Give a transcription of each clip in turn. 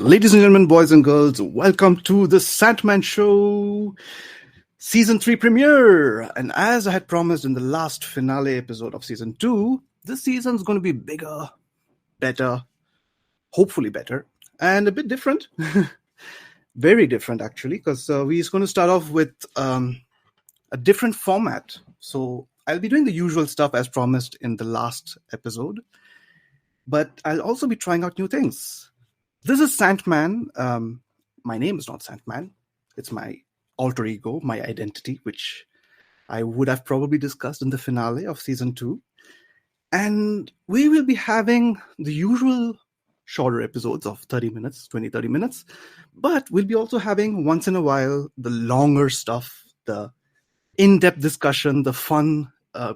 Ladies and gentlemen, boys and girls, welcome to the Fantman Show Season 3 premiere. And as I had promised in the last finale episode of Season 2, this season's going to be bigger, better, hopefully better, and a bit different. Very different, actually, because we're going to start off with a different format. So I'll be doing the usual stuff as promised in the last episode, but I'll also be trying out new things. This is Fantman. My name is not Fantman. It's my alter ego, my identity, which I would have probably discussed in the finale of Season 2. And we will be having the usual shorter episodes of 30 minutes, 20-30 minutes. But we'll be also having, once in a while, the longer stuff, the in-depth discussion, the fun,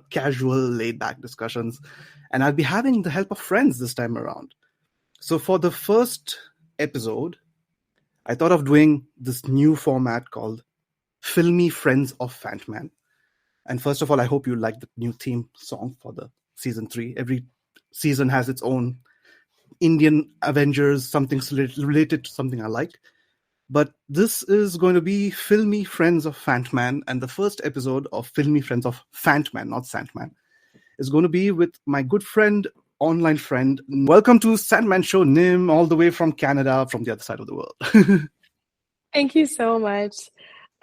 casual, laid-back discussions. And I'll be having the help of friends this time around. So for the first episode, I thought of doing this new format called Filmy Friends of Fantman. And first of all, I hope you like the new theme song for the Season 3. Every season has its own Indian Avengers, something related to something I like. But this is going to be Filmy Friends of Fantman. And the first episode of Filmy Friends of Fantman, not Sandman, is going to be with my good friend, online friend. Welcome to Fantman Show, Nim, all the way from Canada, from the other side of the world. Thank you so much.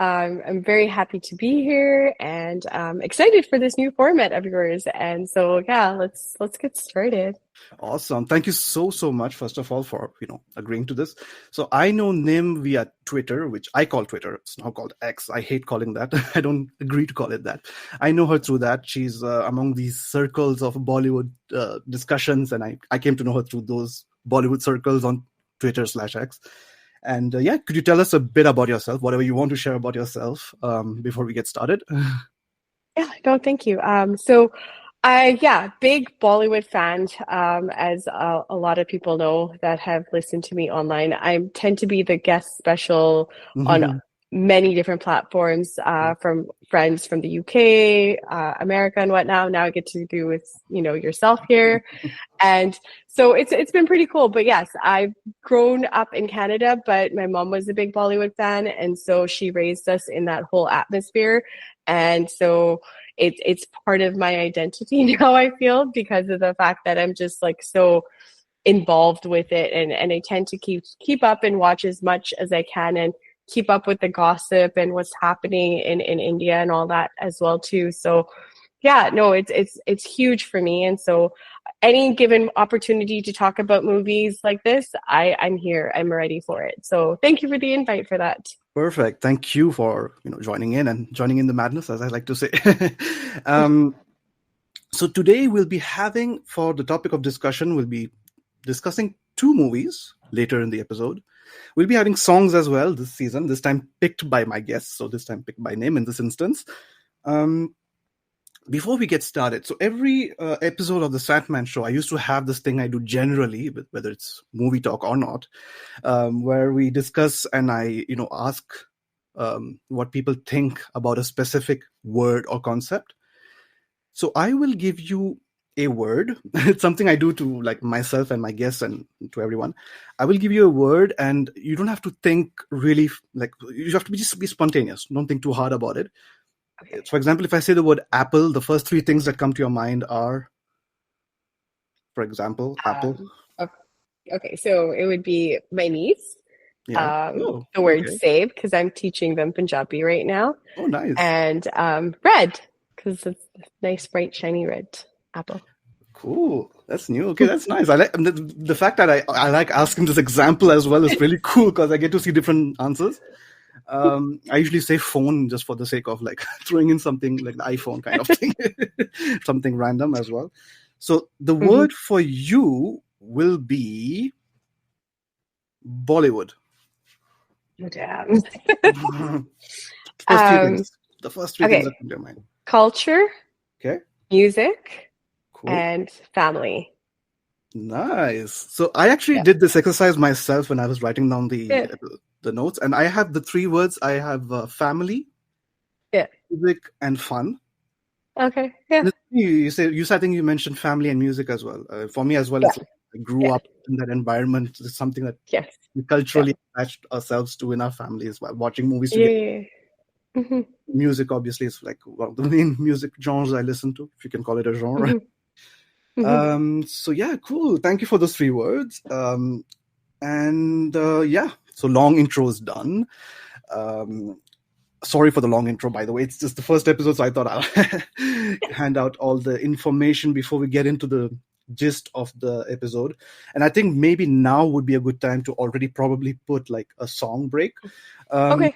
I'm very happy to be here and excited for this new format of yours. And so, yeah, let's get started. Awesome. Thank you so much, first of all, for agreeing to this. So I know Nim via Twitter, which I call Twitter. It's now called X. I hate calling that. I don't agree to call it that. I know her through that. She's among these circles of Bollywood discussions, and I came to know her through those Bollywood circles on Twitter/X. And could you tell us a bit about yourself, whatever you want to share about yourself before we get started? Yeah, no, thank you. Big Bollywood fan, as a lot of people know that have listened to me online. I tend to be the guest special on many different platforms, from friends from the UK, America and whatnot. Now I get to do with, yourself here. And so it's been pretty cool. But yes, I've grown up in Canada, but my mom was a big Bollywood fan. And so she raised us in that whole atmosphere. And so it's part of my identity now, I feel, because of the fact that I'm just like so involved with it. And I tend to keep up and watch as much as I can and keep up with the gossip and what's happening in India and all that as well too. So yeah, no, it's huge for me. And so any given opportunity to talk about movies like this, I'm here. I'm ready for it. So thank you for the invite for that. Perfect. Thank you for joining in the madness, as I like to say. So today we'll be having, for the topic of discussion, we'll be discussing 2 movies later in the episode. We'll be having songs as well this season, this time picked by my guests, so this time picked by name in this instance. Before we get started, so every episode of the Fantman Show, I used to have this thing I do generally, whether it's movie talk or not, where we discuss and I, ask what people think about a specific word or concept. So I will give you a word. It's something I do to like myself and my guests and to everyone. I will give you a word, and you don't have to think really, like, you have to just be spontaneous. Don't think too hard about it. Okay. For example, if I say the word apple, the first 3 things that come to your mind are, for example, apple. Okay, so it would be my niece. Yeah. The word save, because I'm teaching them Punjabi right now. Oh, nice. And red, because it's nice, bright, shiny red apple. Cool. That's new. Okay, that's nice. I like the fact that I like asking this example as well is really cool, because I get to see different answers. I usually say phone just for the sake of like throwing in something like the iPhone kind of thing, something random as well. So the word for you will be Bollywood. Damn. The first three things that come to your mind. Culture. Okay. Music. Cool. And family. Nice. So I actually did this exercise myself when I was writing down the notes, and I have the 3 words. I have family, music, and fun. Okay. Yeah. I think you mentioned family and music as well. For me as well, it's I grew up in that environment. It's something that Yes. we culturally attached ourselves to in our families while watching movies Yeah. together. Mhm. Music, obviously, is like one of the main music genres I listen to, if you can call it a genre. So yeah, cool. Thank you for those 3 words. And yeah, so long intro is done. Sorry for the long intro, by the way. It's just the first episode, so I thought I'll hand out all the information before we get into the gist of the episode. And I think maybe now would be a good time to already probably put like a song break. Okay.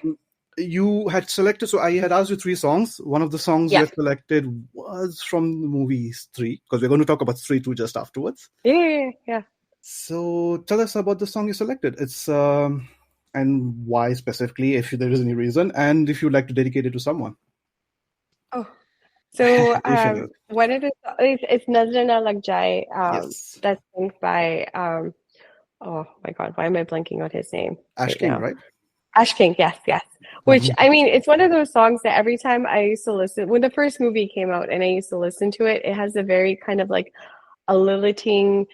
You had selected, so I had asked you 3 songs. One of the songs you Yeah. had selected was from the movie Stree, because we're going to talk about Stree 2 just afterwards. Yeah. So tell us about the song you selected. It's and why specifically, if there is any reason, and if you'd like to dedicate it to someone. Oh, so If any. one of the it's Nazar Na Lag Jaye. Yes. That's sung by oh my God, why am I blanking on his name Ash right King, now? right? Ash King, yes. Which I mean, it's one of those songs that every time I used to listen, when the first movie came out and I used to listen to it, it has a very kind of like a lilting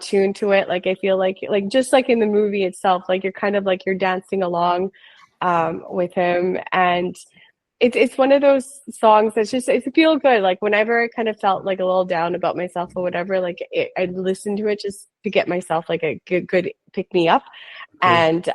tune to it. Like I feel like just like in the movie itself, like you're kind of like you're dancing along with him, and it's one of those songs that's just it feel good. Like whenever I kind of felt like a little down about myself or whatever, like I'd listen to it just to get myself like a good pick me up, and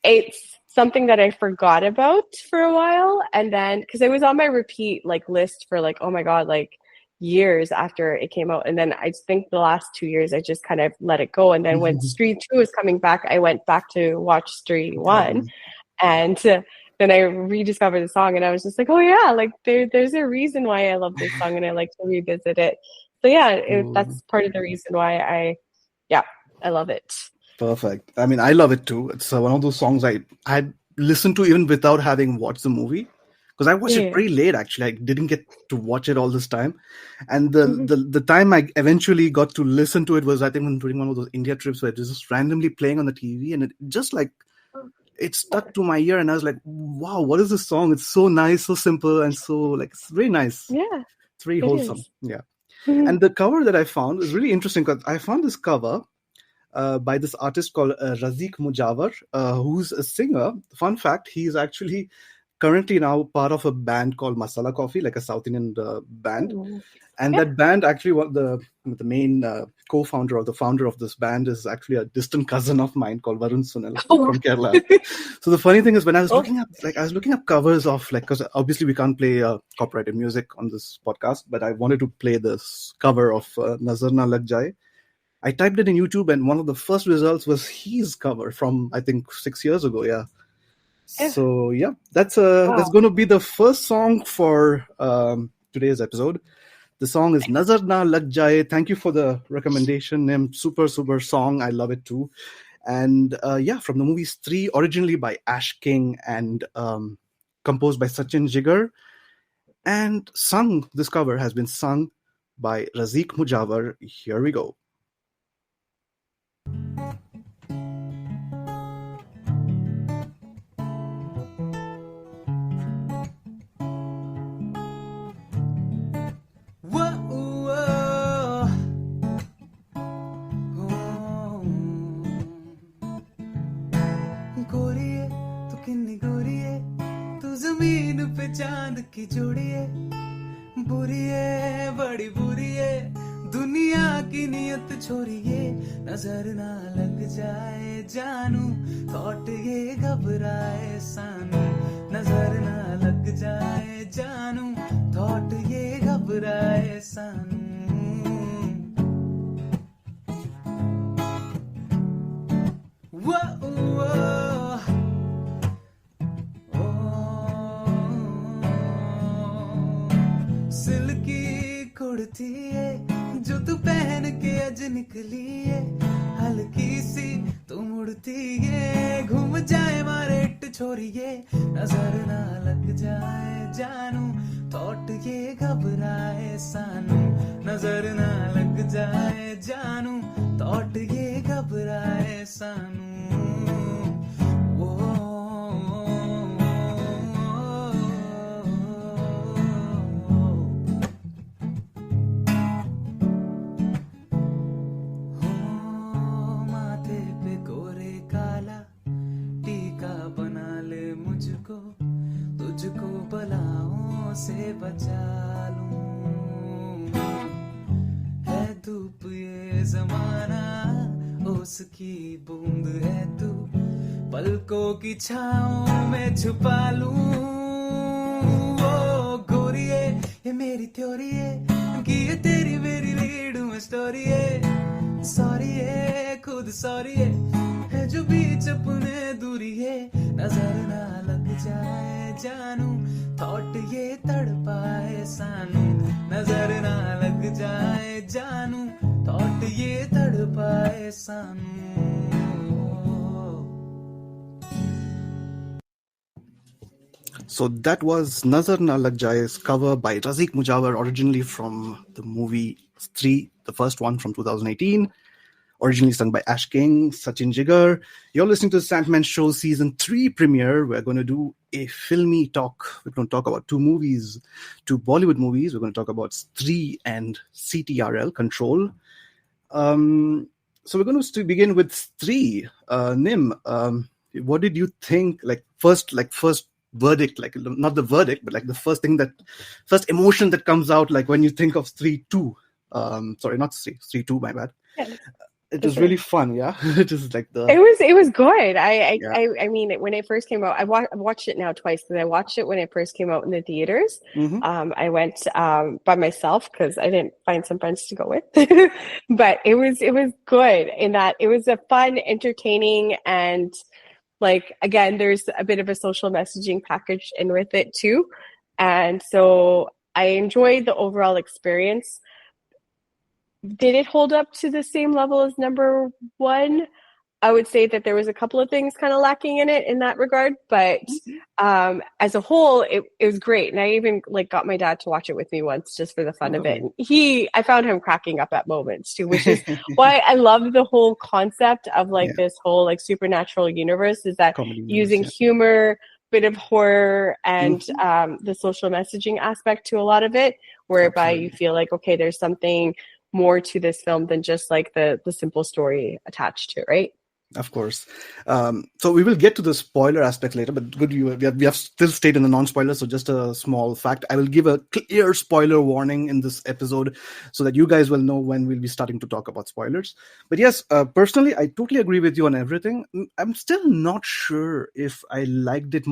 it's something that I forgot about for a while, and then because it was on my repeat like list for like oh my God, like years after it came out, and then I think the last 2 years I just kind of let it go, and then when Stree 2 was coming back, I went back to watch Stree 1, and then I rediscovered the song, and I was just like, oh yeah, like there's a reason why I love this song, and I like to revisit it. So yeah, that's part of the reason why I love it. Perfect. I mean, I love it too. It's one of those songs I listened to even without having watched the movie, because I watched it pretty late. Actually, I didn't get to watch it all this time, and the time I eventually got to listen to it was I think during one of those India trips where it was just randomly playing on the TV, and it just like it stuck to my ear, and I was like, wow, what is this song? It's so nice, so simple, and so like it's very nice. Yeah, it's very wholesome. Yeah. And the cover that I found is really interesting, because I found this cover by this artist called Razik Mujawar, who's a singer. Fun fact, he's actually currently now part of a band called Masala Coffee, like a South Indian band. And that band actually, the main co-founder or the founder of this band is actually a distant cousin of mine called Varun Sunil from Kerala. So the funny thing is, when I was looking up covers of like, because obviously we can't play copyrighted music on this podcast, but I wanted to play this cover of Nazar Na Lag Jaye. I typed it in YouTube, and one of the first results was his cover from I think 6 years ago. Yeah. So yeah, that's going to be the first song for today's episode. The song is Nazar Na Lag Jaye. Thank you for the recommendation, Nim. Super song. I love it too. And from the movie Stree, originally by Ash King and composed by Sachin Jigar, and this cover has been sung by Razik Mujawar. Here we go. चांद की जोड़ी है बुरी है बड़ी बुरी है दुनिया की नियत छोड़िए नजर ना लग जाए जानू थॉट ये घबराए सानू नजर ना लग जाए जानू थॉट ये घबराए सानू कुर्ती है जो तू पहन के आज निकली है हल्की सी तू मुड़ती है घूम जाए मारे छोरिए नजर ना लग जाए जानू थॉट ये घबराए सानू नजर ना लग जाए जानू थॉट ये घबराए सानू से बचा लूं है धूप ये जमाना उसकी बूंद है तू पलकों की छाँव में छुपा लूं वो गोरिये ये मेरी थ्योरी है कि ये तेरी मेरी रीड में स्टोरी है सॉरी है खुद सॉरी है जो बीच अपने दूरी है नजर ना लग जाए जानू थॉट ये तड़पाए सानू नजर ना लग जाए जानू थॉट ये तड़पाए सानू So that was Nazar Na Lag Jaye's cover by Razik Mujawar, originally from the movie Stree, the first one from 2018, originally sung by Ash King, Sachin Jigar. You're listening to the Sandman Show Season 3 premiere. We're going to do a filmy talk. We're going to talk about two movies, two Bollywood movies. We're going to talk about Stree and CTRL, Control. So we're going to begin with Stree. Nim, what did you think? First verdict, not the verdict, but the first emotion that comes out, when you think of Stree 2. Sorry, not Stree 2, my bad. Yeah. It was really fun, yeah. It was It was good. Yeah. I mean, when it first came out, I've watched it now twice because I watched it when it first came out in the theaters. Mm-hmm. I went by myself because I didn't find some friends to go with. But it was good in that it was a fun, entertaining, and again, there's a bit of a social messaging package in with it too. And so I enjoyed the overall experience. Did it hold up to the same level as number one? I would say that there was a couple of things kind of lacking in it in that regard, but as a whole, it was great. And I even got my dad to watch it with me once just for the fun of it. And I found him cracking up at moments too, which is why I love the whole concept of this whole supernatural universe, is that using humor, bit of horror, and the social messaging aspect to a lot of it, whereby you feel okay, there's something more to this film than just the simple story attached to it, right? Of course. So we will get to the spoiler aspect later, but good, we have still stayed in the non-spoiler, so just a small fact. I will give a clear spoiler warning in this episode so that you guys will know when we'll be starting to talk about spoilers. But yes, personally, I totally agree with you on everything. I'm still not sure if I liked it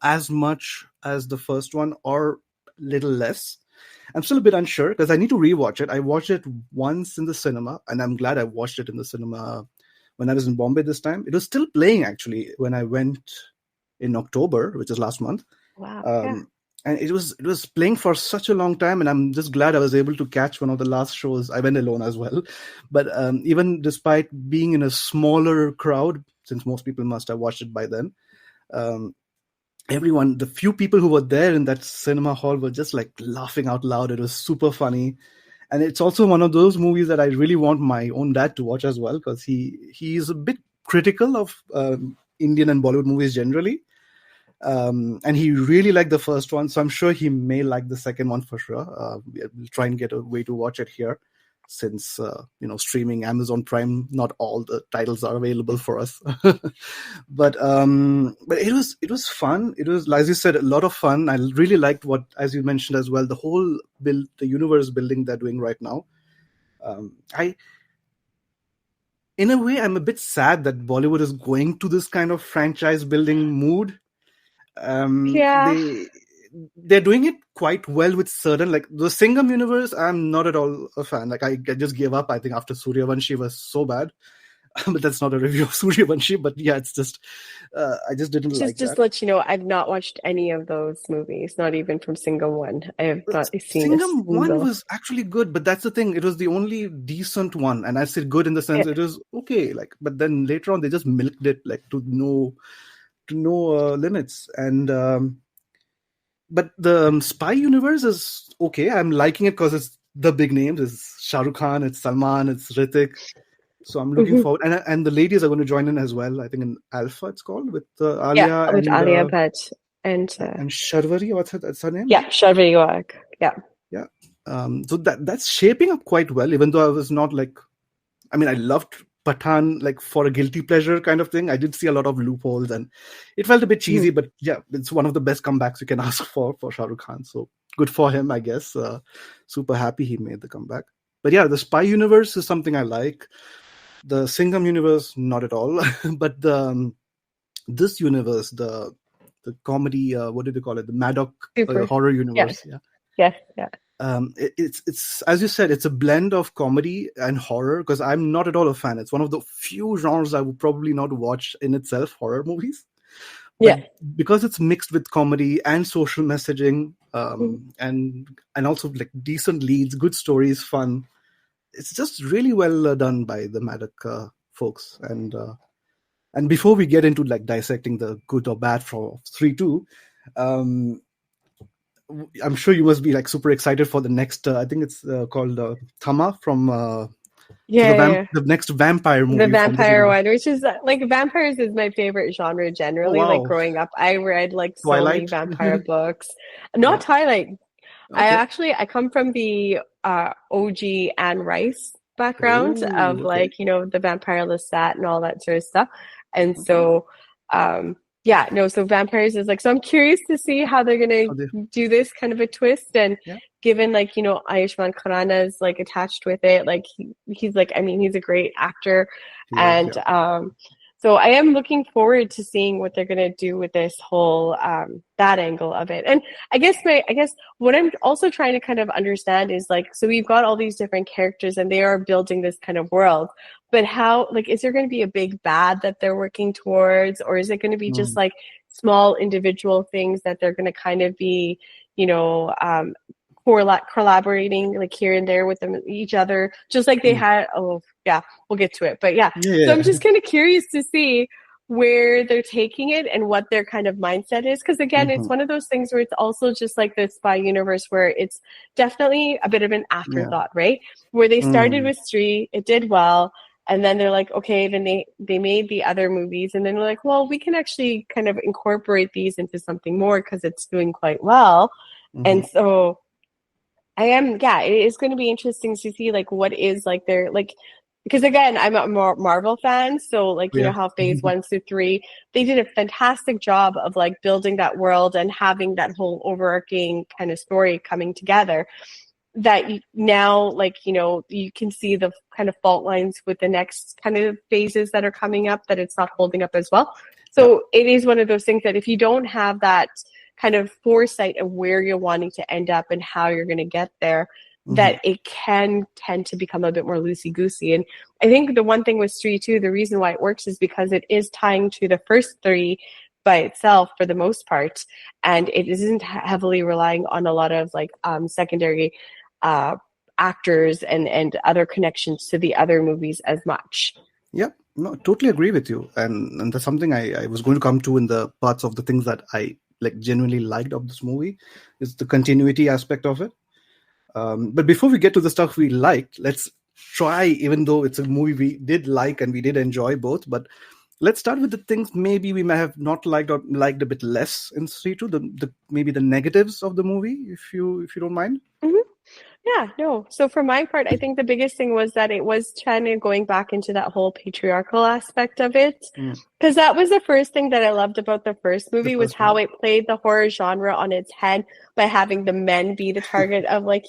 as much as the first one or little less. I'm still a bit unsure because I need to rewatch it. I watched it once in the cinema, and I'm glad I watched it in the cinema when I was in Bombay this time. It was still playing, actually, when I went in October, which is last month. Wow. And it was playing for such a long time, and I'm just glad I was able to catch one of the last shows. I went alone as well. But even despite being in a smaller crowd, since most people must have watched it by then, the few people who were there in that cinema hall were just laughing out loud. It was super funny. And it's also one of those movies that I really want my own dad to watch as well, because he is a bit critical of Indian and Bollywood movies generally. And he really liked the first one, so I'm sure he may like the second one for sure. We'll try and get a way to watch it here, since streaming Amazon Prime, not all the titles are available for us. but it was fun. It was, as you said, a lot of fun. I really liked what, as you mentioned as well, the whole the universe building they're doing right now. In a way, I'm a bit sad that Bollywood is going to this kind of franchise building mood. They're doing it quite well with certain, the Singham universe. I'm not at all a fan. I just gave up, I think, after Suryavanshi was so bad. But that's not a review of Suryavanshi. But yeah, it's just I just didn't like that. Just to let you know, I've not watched any of those movies, not even from Singham 1. I have not seen Singham 1 was actually good, but that's the thing. It was the only decent one, and I said good in the sense it was okay. But then later on, they just milked it to no limits. And but the spy universe is okay. I'm liking it because it's the big names. It's Shah Rukh Khan, it's Salman, it's Hrithik. So I'm looking forward. And the ladies are going to join in as well. I think in Alpha it's called, with Alia. Yeah, with Alia Bhatt. And Sharvari, that's her name? Yeah, Sharvari Wag. Yeah. Yeah. So that's shaping up quite well, even though I was not I loved Pathan for a guilty pleasure kind of thing. I did see a lot of loopholes and it felt a bit cheesy, but yeah, it's one of the best comebacks you can ask for Shah Rukh Khan. So good for him, I guess. Super happy he made the comeback. But yeah, the spy universe is something I like. The Singham universe, not at all. But this universe, the comedy, what do they call it? The Maddock Super. horror universe. Yes. Yeah. Yes. It's as you said, it's a blend of comedy and horror, because I'm not at all a fan. It's one of the few genres I would probably not watch in itself, horror movies. But because it's mixed with comedy and social messaging, and also like decent leads, good stories, fun, it's just really well done by the Maddock folks. And before we get into like dissecting the good or bad for 3-2, I'm sure you must be like super excited for the next. I think it's called Thama from the next vampire movie. The vampire one, which is like vampires is my favorite genre generally. Oh, wow. Like growing up, I read like so many Twilight? vampire books. Not Twilight. Okay. I come from the OG Anne Rice background of like, the Vampire Lestat and all that sort of stuff. And so, so vampires is like, so I'm curious to see how they're going to do this kind of a twist. And given like, Ayushmann Khurrana is like attached with it, like he's like, I mean, he's a great actor. So I am looking forward to seeing what they're going to do with this whole, that angle of it. And I guess what I'm also trying to kind of understand is like, so we've got all these different characters and they are building this kind of world, but how, like, is there going to be a big bad that they're working towards, or is it going to be just like small individual things that they're going to kind of be, collaborating like here and there with them, each other, just like they had. We'll get to it, but so I'm just kind of curious to see where they're taking it and what their kind of mindset is, because again, it's one of those things where it's also just like the spy universe where it's definitely a bit of an afterthought, right? Where they started with Stree, it did well, and then they're like, okay, then they made the other movies, and then they're like, well, we can actually kind of incorporate these into something more because it's doing quite well. And so it is going to be interesting to see like what is like their like, because again, I'm a Marvel fan, so like you know how phase 1 through 3, they did a fantastic job of like building that world and having that whole overarching kind of story coming together. That now, like you can see the kind of fault lines with the next kind of phases that are coming up, that it's not holding up as well. So it is one of those things that if you don't have that kind of foresight of where you're wanting to end up and how you're going to get there, that it can tend to become a bit more loosey-goosey. And I think the one thing with Stree too, the reason why it works is because it is tying to the first 3 by itself for the most part, and it isn't heavily relying on a lot of like secondary actors and other connections to the other movies as much. Yeah, no, totally agree with you. And that's something I was going to come to in the parts of the things that I like genuinely liked of this movie, is the continuity aspect of it. But before we get to the stuff we liked, let's try, even though it's a movie we did like and we did enjoy both, but let's start with the things maybe we may have not liked or liked a bit less in Stree 2, the maybe the negatives of the movie, if you don't mind. Yeah, no. So for my part, I think the biggest thing was that it was kind of going back into that whole patriarchal aspect of it. Because that was the first thing that I loved about the first movie, was how it played the horror genre on its head by having the men be the target of like,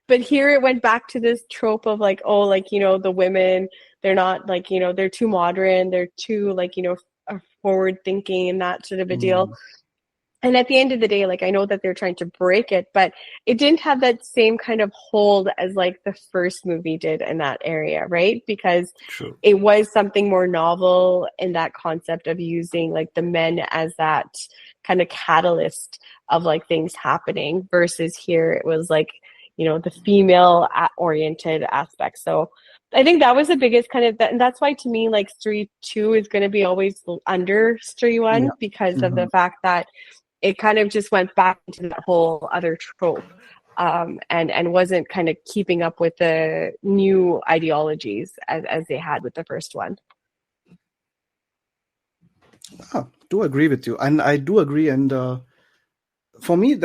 but here it went back to this trope of like, oh, like, the women, they're not like, they're too modern, they're too like, forward thinking and that sort of a deal. And at the end of the day, like, I know that they're trying to break it, but it didn't have that same kind of hold as like the first movie did in that area, right? Because it was something more novel in that concept of using like the men as that kind of catalyst of like things happening, versus here it was like, the female oriented aspect. So I think that was the biggest kind of, and that's why to me, like Stree 2 is going to be always under Stree 1 because of the fact that it kind of just went back into that whole other trope, and wasn't kind of keeping up with the new ideologies as they had with the first one. I do agree with you, and I do agree. And for me,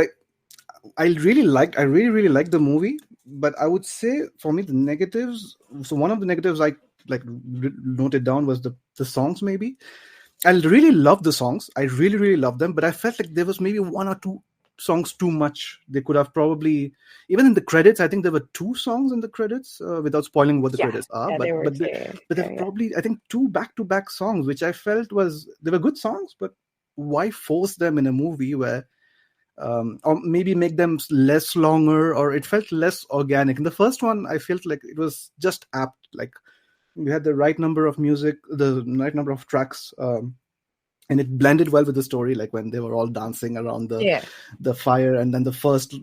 I really liked the movie, but I would say for me the negatives. So one of the negatives I noted down was the songs. Maybe I really love the songs. I really, really love them, but I felt like there was maybe one or two songs too much. They could have probably, even in the credits, I think there were 2 songs in the credits, without spoiling what the credits are. Yeah, But they were but too. there were probably, I think, 2 back-to-back songs, which I felt they were good songs, but why force them in a movie where, or maybe make them less longer, or it felt less organic. In the first one, I felt like it was just apt. Like we had the right number of music, the right number of tracks, and it blended well with the story. Like when they were all dancing around the fire, and then the first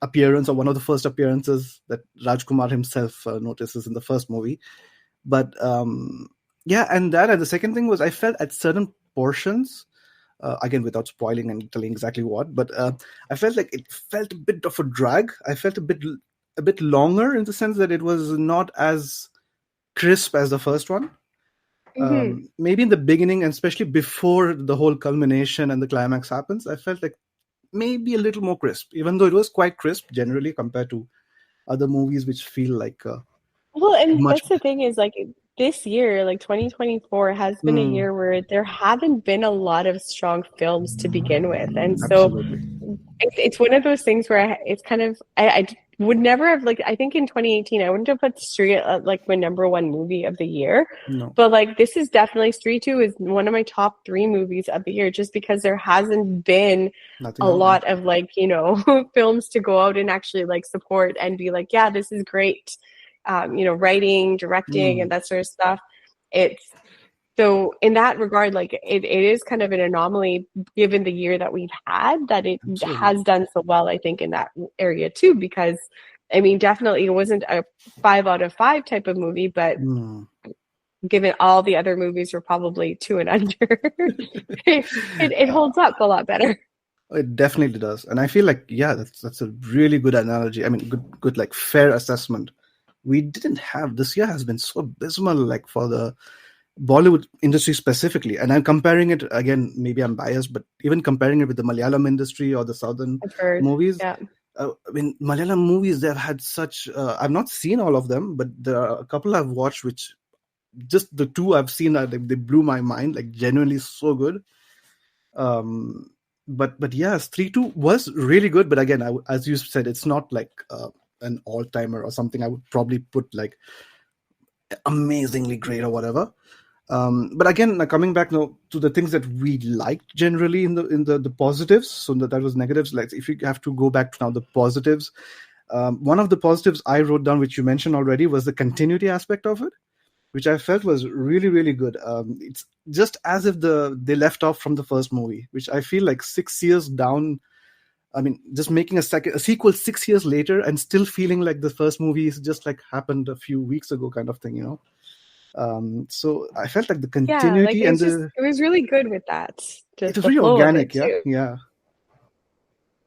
appearance, or one of the first appearances that Rajkumar himself notices in the first movie. But and the second thing was, I felt at certain portions, again without spoiling and telling exactly what, but I felt like it felt a bit of a drag. I felt a bit longer, in the sense that it was not as crisp as the first one. Maybe in the beginning, and especially before the whole culmination and the climax happens, I felt like maybe a little more crisp, even though it was quite crisp generally compared to other movies which feel like well, and much. that's the thing is, like, this year, like 2024, has been a year where there haven't been a lot of strong films to begin with, and so Absolutely. it's one of those things where it's kind of I would never have, like, I think in 2018 I wouldn't have put Stree at like my number 1 movie of the year. No. But like, this is definitely, Stree 2 is one of my top 3 movies of the year, just because there hasn't been a lot of, like, you know, films to go out and actually like support and be like, yeah, this is great. You know, writing, directing, and that sort of stuff. So in that regard, like, it is kind of an anomaly given the year that we've had, that it has done so well, I think, in that area too, because I mean, definitely it wasn't a 5 out of 5 type of movie, but given all the other movies were probably 2 and under, it holds up a lot better. It definitely does. And I feel like, yeah, that's a really good analogy. I mean, good like fair assessment. We didn't have, this year has been so abysmal, like for the Bollywood industry specifically. And I'm comparing it, again, maybe I'm biased, but even comparing it with the Malayalam industry or the southern movies. Yeah. I mean, Malayalam movies, they've had such, I've not seen all of them, but there are a couple I've watched which, just the 2 I've seen, they blew my mind, like genuinely so good. But yeah, Stree 2 was really good. But again, as you said, it's not like an all-timer or something I would probably put like amazingly great or whatever. But again, coming back now to the things that we liked generally in the positives, so that was negatives. Like if you have to go back to now the positives, one of the positives I wrote down, which you mentioned already, was the continuity aspect of it, which I felt was really, really good. It's just as if they left off from the first movie, which I feel like 6 years down. I mean, just making a sequel 6 years later and still feeling like the first movie is just like happened a few weeks ago, kind of thing, you know. So I felt like the continuity it was really good with that. It was really organic, yeah.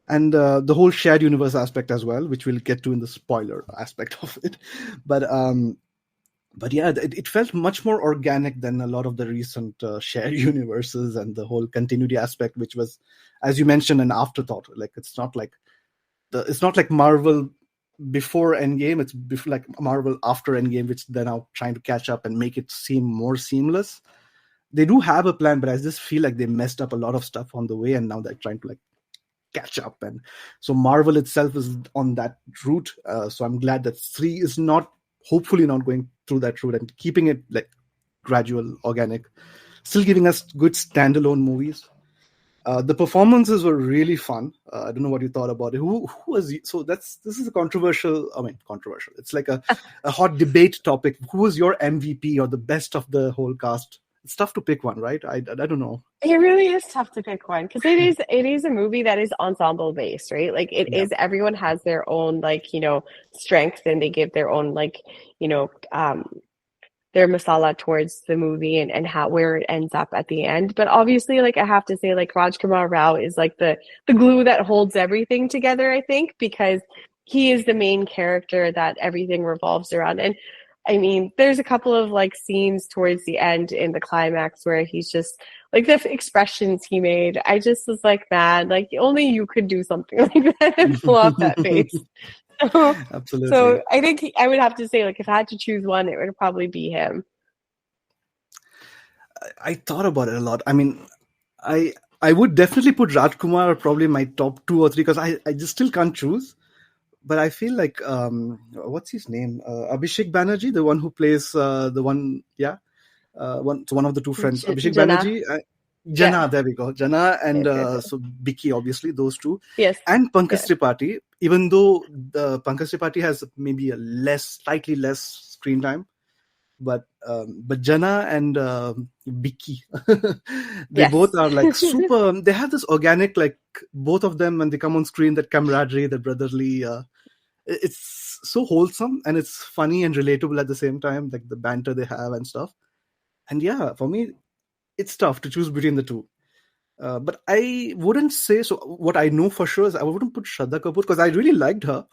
And the whole shared universe aspect as well, which we'll get to in the spoiler aspect of it. But yeah, it felt much more organic than a lot of the recent shared universes and the whole continuity aspect, which was, as you mentioned, an afterthought. Like it's not like Marvel before Endgame. It's like Marvel after Endgame, which they're now trying to catch up and make it seem more seamless. They do have a plan, but I just feel like they messed up a lot of stuff on the way, and now they're trying to like catch up. And so Marvel itself is on that route. So I'm glad that Stree is hopefully not going through that route and keeping it like gradual, organic, still giving us good standalone movies. The performances were really fun. I don't know what you thought about it. Who was, so this is a controversial. It's like a hot debate topic. Who was your MVP or the best of the whole cast? It's tough to pick one, right? I don't know. It really is tough to pick one because it is a movie that is ensemble based, right? Like it is, everyone has their own, like, you know, strength, and they give their own, like, you know, their masala towards the movie and where it ends up at the end. But obviously, like, I have to say, like, Rajkumar Rao is like the glue that holds everything together, I think, because he is the main character that everything revolves around. And I mean, there's a couple of like scenes towards the end in the climax where he's just like, the expressions he made, I just was like, man, like only you could do something like that and pull off that face. Absolutely. So I think I would have to say, like, if I had to choose one, it would probably be him. I thought about it a lot. I mean, I I would definitely put Rajkumar probably in my top 2 or 3 because I just still can't choose. But I feel like what's his name? Abhishek Banerjee, the one who plays one of the two friends, Abhishek Jana. Banerjee, Jana. Yeah. There we go, Jana, and Yes. so Vicky, obviously those two, Yes. and Pankaj Yeah. Tripathi. Even though the Pankaj Tripathi has maybe slightly less screen time, but Jana and Vicky, they Yes. both are like super. They have this organic, like both of them when they come on screen, that camaraderie, that brotherly. It's so wholesome and it's funny and relatable at the same time, like the banter they have and stuff. And yeah, for me, it's tough to choose between the two. But I wouldn't say so. What I know for sure is I wouldn't put Shraddha Kapoor because I really liked her,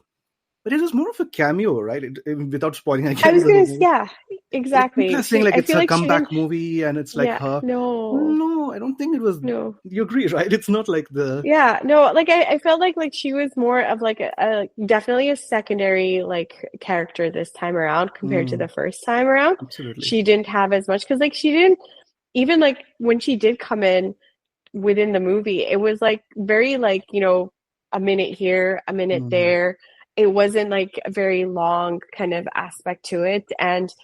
but it was more of a cameo, right? Without spoiling again. I was the whole gonna, movie. yeah, exactly. People are saying like I it's feel her like she comeback didn't. movie and it's like Yeah, her. no, No, I don't think it was. no. You agree, right? It's not like the. Yeah, no, like I felt like she was more of like a definitely a secondary like character this time around compared to the first time around. Absolutely. She didn't have as much because like she didn't even like when she did come in within the movie, it was like very like, you know, a minute here, a minute there. It wasn't like a very long kind of aspect to it. And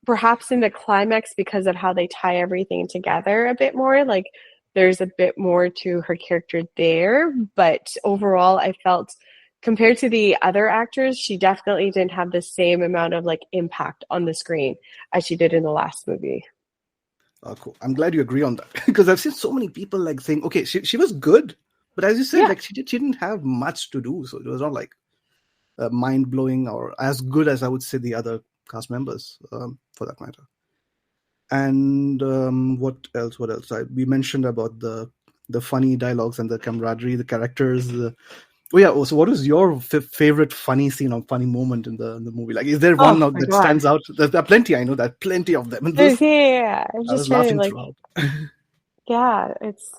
perhaps in the climax, because of how they tie everything together a bit more, like there's a bit more to her character there. But overall, I felt compared to the other actors, she definitely didn't have the same amount of like impact on the screen as she did in the last movie. Cool. I'm glad you agree on that because I've seen so many people like saying, okay, she was good, but as you said, like she didn't have much to do, so it was not like mind blowing or as good as I would say the other cast members, for that matter. And what else? We mentioned about the funny dialogues and the camaraderie, the characters. So what was your favorite funny scene or funny moment in the movie? Like, is there one that stands out? There are plenty. I know that plenty of them. Yeah, I was laughing throughout. Yeah, it's.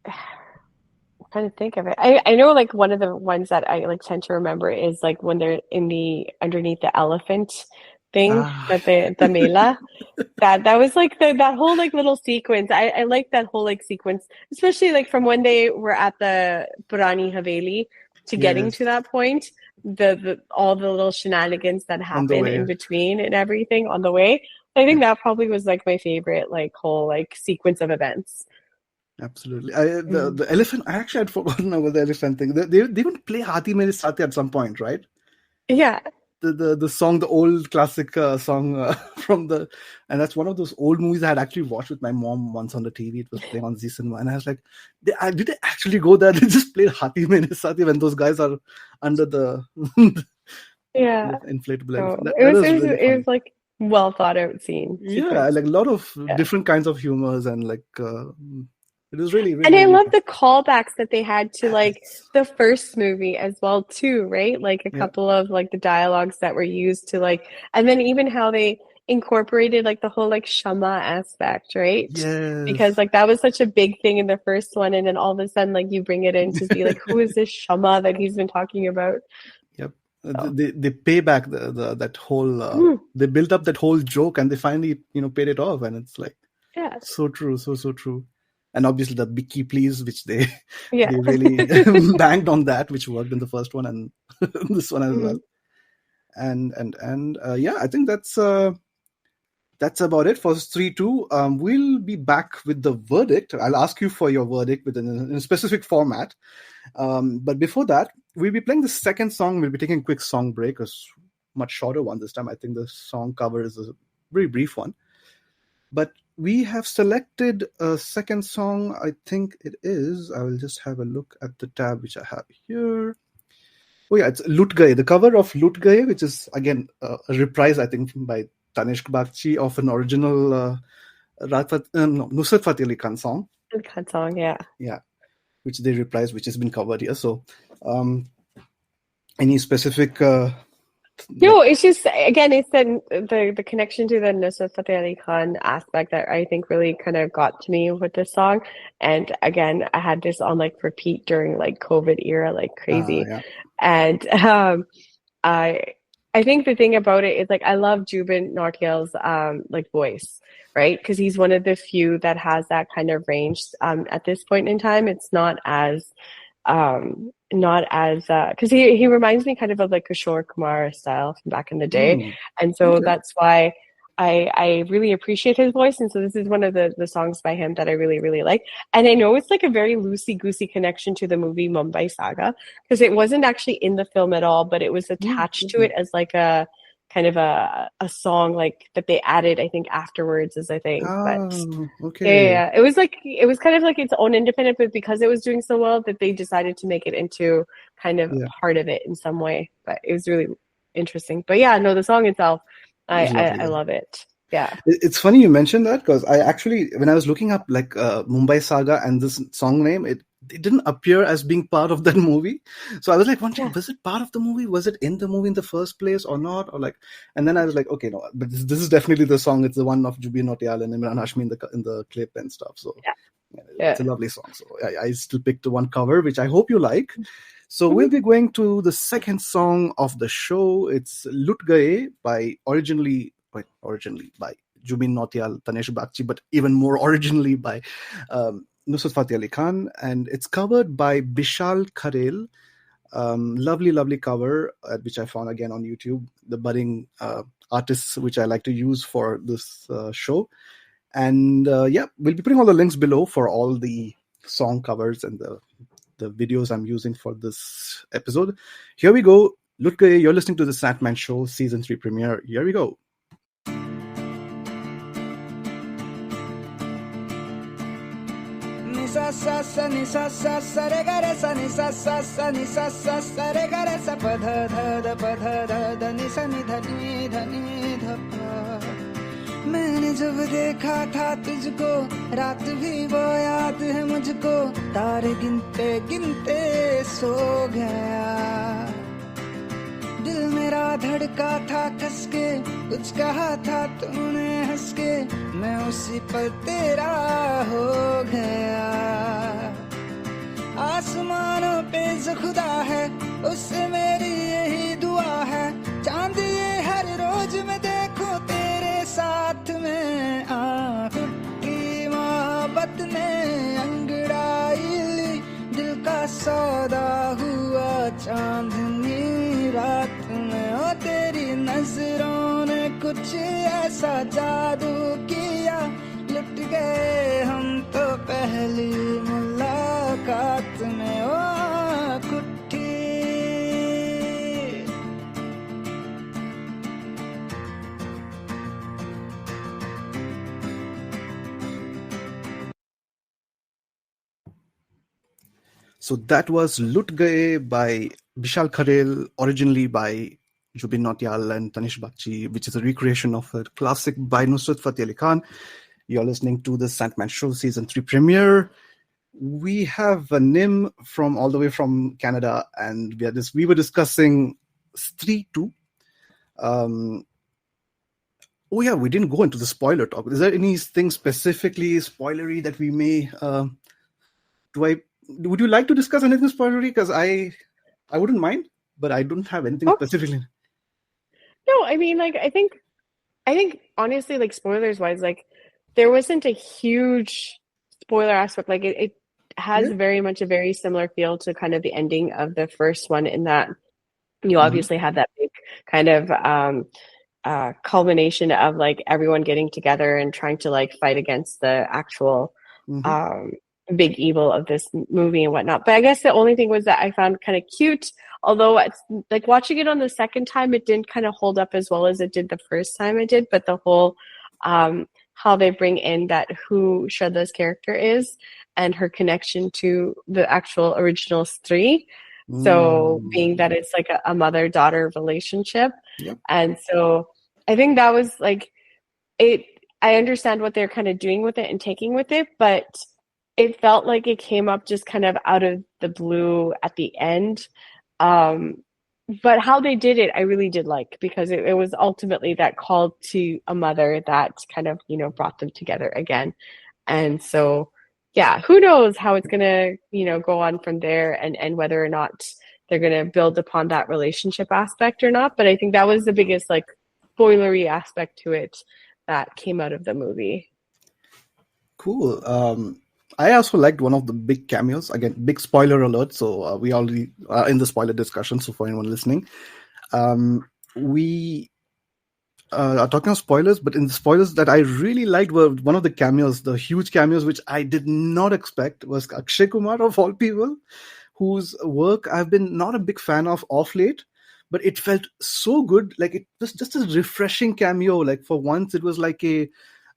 I'm trying to think of it. I know like one of the ones that I like tend to remember is like when they're underneath the elephant thing, the mela. That was like that whole like little sequence. I like that whole like sequence, especially like from when they were at the Purani Haveli to getting to that point. The all the little shenanigans that happen in between and everything on the way. I think that probably was like my favorite like whole like sequence of events. Absolutely. The elephant, I actually had forgotten about the elephant thing. They even play Hati Mere Saathi at some point, right? Yeah. The song, the old classic song and that's one of those old movies I had actually watched with my mom once on the TV. It was playing on Zee Cinema, and I was like, did they actually go there? They just played Hati Mere Saathi when those guys are under the inflatable elephant. It was like well thought out scene. Yeah, like a lot of different kinds of humors and like it was really, really. And I really love the callbacks that they had to like the first movie as well too, right? Like a couple of like the dialogues that were used to like, and then even how they incorporated like the whole like Shama aspect, right? Yes. Because like that was such a big thing in the first one, and then all of a sudden like you bring it in to be like, who is this Shama that he's been talking about? Yep. They pay back that whole they built up that whole joke and they finally paid it off, and it's like so true, so true. And obviously the Vicky please, which they really banged on that, which worked in the first one and this one as well. And I think that's about it for Stree 2. We'll be back with the verdict. I'll ask you for your verdict in a specific format. But before that, we'll be playing the second song. We'll be taking a quick song break, a much shorter one this time. I think the song cover is a very brief one. But we have selected a second song. I think it is. I will just have a look at the tab which I have here. Oh yeah, it's Lut Gaye. The cover of Lut Gaye, which is again a reprise, I think, by Tanishq Bagchi of an original Nusrat Fateh Ali Khan song. Yeah, which they reprised, which has been covered here. So, any specific? No, it's just again, it's the connection to the Nusrat Fateh Ali Khan aspect that I think really kind of got to me with this song. And again, I had this on like repeat during like COVID era, like crazy. And I I think the thing about it is like I love Jubin Nautiyal's like voice, right? Because he's one of the few that has that kind of range at this point in time. It's not as because he reminds me kind of like Kishore Kumar style from back in the day, and so Okay. that's why I really appreciate his voice, and so this is one of the songs by him that I really really like. And I know it's like a very loosey goosey connection to the movie Mumbai Saga because it wasn't actually in the film at all, but it was attached to it as like a kind of a song like that they added I think afterwards as I think, but. Oh, Yeah, yeah, okay. yeah. It was kind of like its own independent, but because it was doing so well that they decided to make it into kind of Yeah, part of it in some way. But it was really interesting. But yeah, no, the song itself, it was lovely. I love it. Yeah. It's funny you mentioned that because I actually, when I was looking up like Mumbai Saga and this song name, it didn't appear as being part of that movie. So I was like wondering, Yeah. was it part of the movie? Was it in the movie in the first place or not? Or like, and then I was like, okay, no, but this is definitely the song. It's the one of Jubin Nautiyal and Imran Hashmi in the clip and stuff. So Yeah. it's a lovely song. So I still picked the one cover, which I hope you like. So we'll be going to the second song of the show. It's Lut Gaye by originally by Jubin Nautiyal, Tanesh Bagchi, but even more originally by Nusrat Fateh Ali Khan, and it's covered by Bishal Kharel. Lovely cover, which I found again on YouTube. The budding artists which I like to use for this show, and yeah, we'll be putting all the links below for all the song covers and the videos I'm using for this episode. Here we go. Lut Gaye, you're listening to the Sandman Show Season 3 premiere. Here we go. Sa sa sa ni sa sa sa re ga re sa ni sa sa sa ni sa sa sa re ga re sa pa dha dha da pa dha dha da ni sa ni dha ni dha pa. मैंने जब देखा था तुझको रात भी वो याद है मुझको तारे गिनते गिनते सो गया दिल मेरा धड़का था कस के कुछ कहा था तूने हंस के मैं उसी पर तेरा हो गया आसमानों पे जो खुदा है उससे मेरी यही दुआ है चांद ये हर रोज मैं देखूं तेरे साथ में खुट्टी मोहब्बत ने अंगड़ाई ली दिल का सौदा हुआ चांदनी रात में ओ तेरी नजरों ने कुछ ऐसा जादू किया लुट गए हम तो पहली मुलाकात में ओ कुट्टी So that was Lut Gaye by Bishal Kharel, originally by Jubin Nautiyal and Tanesh Bagchi, which is a recreation of a classic by Nusrat Fateh Ali Khan. You're listening to the Sandman Show Season 3 premiere. We have Nim from all the way from Canada, and we were discussing Stree 2. Oh yeah, we didn't go into the spoiler talk. Is there anything specifically spoilery that we may... Would you like to discuss anything spoilery? Because I wouldn't mind, but I don't have anything specifically. No, I mean, like, I think honestly, like, spoilers wise, like, there wasn't a huge spoiler aspect. Like, it has very much a very similar feel to kind of the ending of the first one in that you obviously have that big kind of culmination of like everyone getting together and trying to like fight against the actual big evil of this movie and whatnot. But I guess the only thing was that I found kind of cute, although it's like watching it on the second time, it didn't kind of hold up as well as it did the first time it did. But the whole how they bring in that who Shraddha's character is and her connection to the actual original Stree. So being that it's like a mother-daughter relationship. Yep. And so I think that was like it. I understand what they're kind of doing with it and taking with it, but it felt like it came up just kind of out of the blue at the end. But how they did it, I really did like, because it was ultimately that call to a mother that kind of, you know, brought them together again. And so, yeah, who knows how it's going to, you know, go on from there and whether or not they're going to build upon that relationship aspect or not. But I think that was the biggest like spoilery aspect to it that came out of the movie. Cool. I also liked one of the big cameos. Again, big spoiler alert. So we already are in the spoiler discussion. So for anyone listening, we are talking about spoilers, but in the spoilers that I really liked were one of the cameos, the huge cameos, which I did not expect, was Akshay Kumar of all people, whose work I've been not a big fan of late, but it felt so good. Like it was just a refreshing cameo. Like for once, it was like a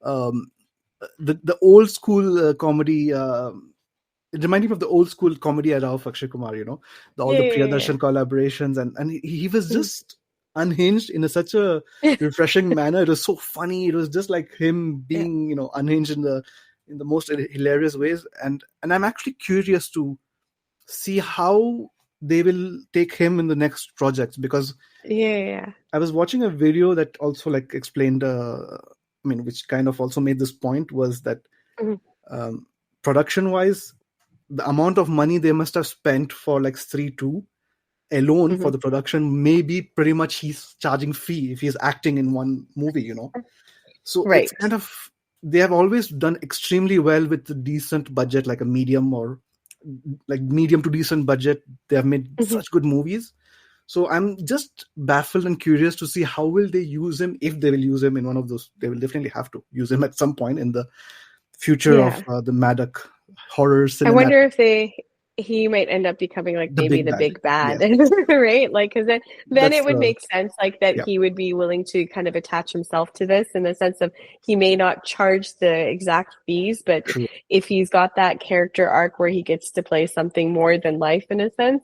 the old school comedy. It reminded me of the old school comedy era of Akshay Kumar. All the Priyadarshan collaborations, and he was just unhinged in such a refreshing manner. It was so funny. It was just like him being unhinged in the most hilarious ways. And I'm actually curious to see how they will take him in the next projects, because I was watching a video that also like explained which kind of also made this point, was that production wise, the amount of money they must have spent for like Stree 2 alone for the production, maybe pretty much he's charging fee if he's acting in one movie, So it's kind of, they have always done extremely well with the decent budget, like a medium or like medium to decent budget. They have made such good movies. So I'm just baffled and curious to see how will they use him, if they will use him in one of those. They will definitely have to use him at some point in the future of the Maddock horror cinema. I wonder if he might end up becoming like maybe the big bad, right? Like, because then it would make sense, like that he would be willing to kind of attach himself to this in the sense of he may not charge the exact fees, but if he's got that character arc where he gets to play something more than life in a sense,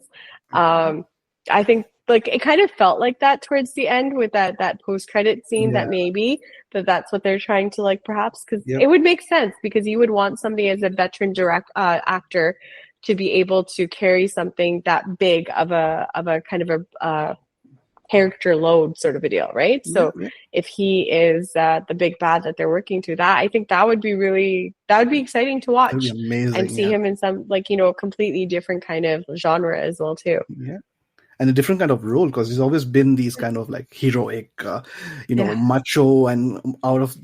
I think like it kind of felt like that towards the end with that post-credit scene, that maybe that's what they're trying to like perhaps, because it would make sense, because you would want somebody as a veteran actor to be able to carry something that big of a kind of a character load sort of a deal, right? So if he is the big bad that they're working to, that I think that would be exciting to watch. That'd be amazing, and see him in some like completely different kind of genre as well too. And a different kind of role, because he's always been these kind of like heroic, macho, and out of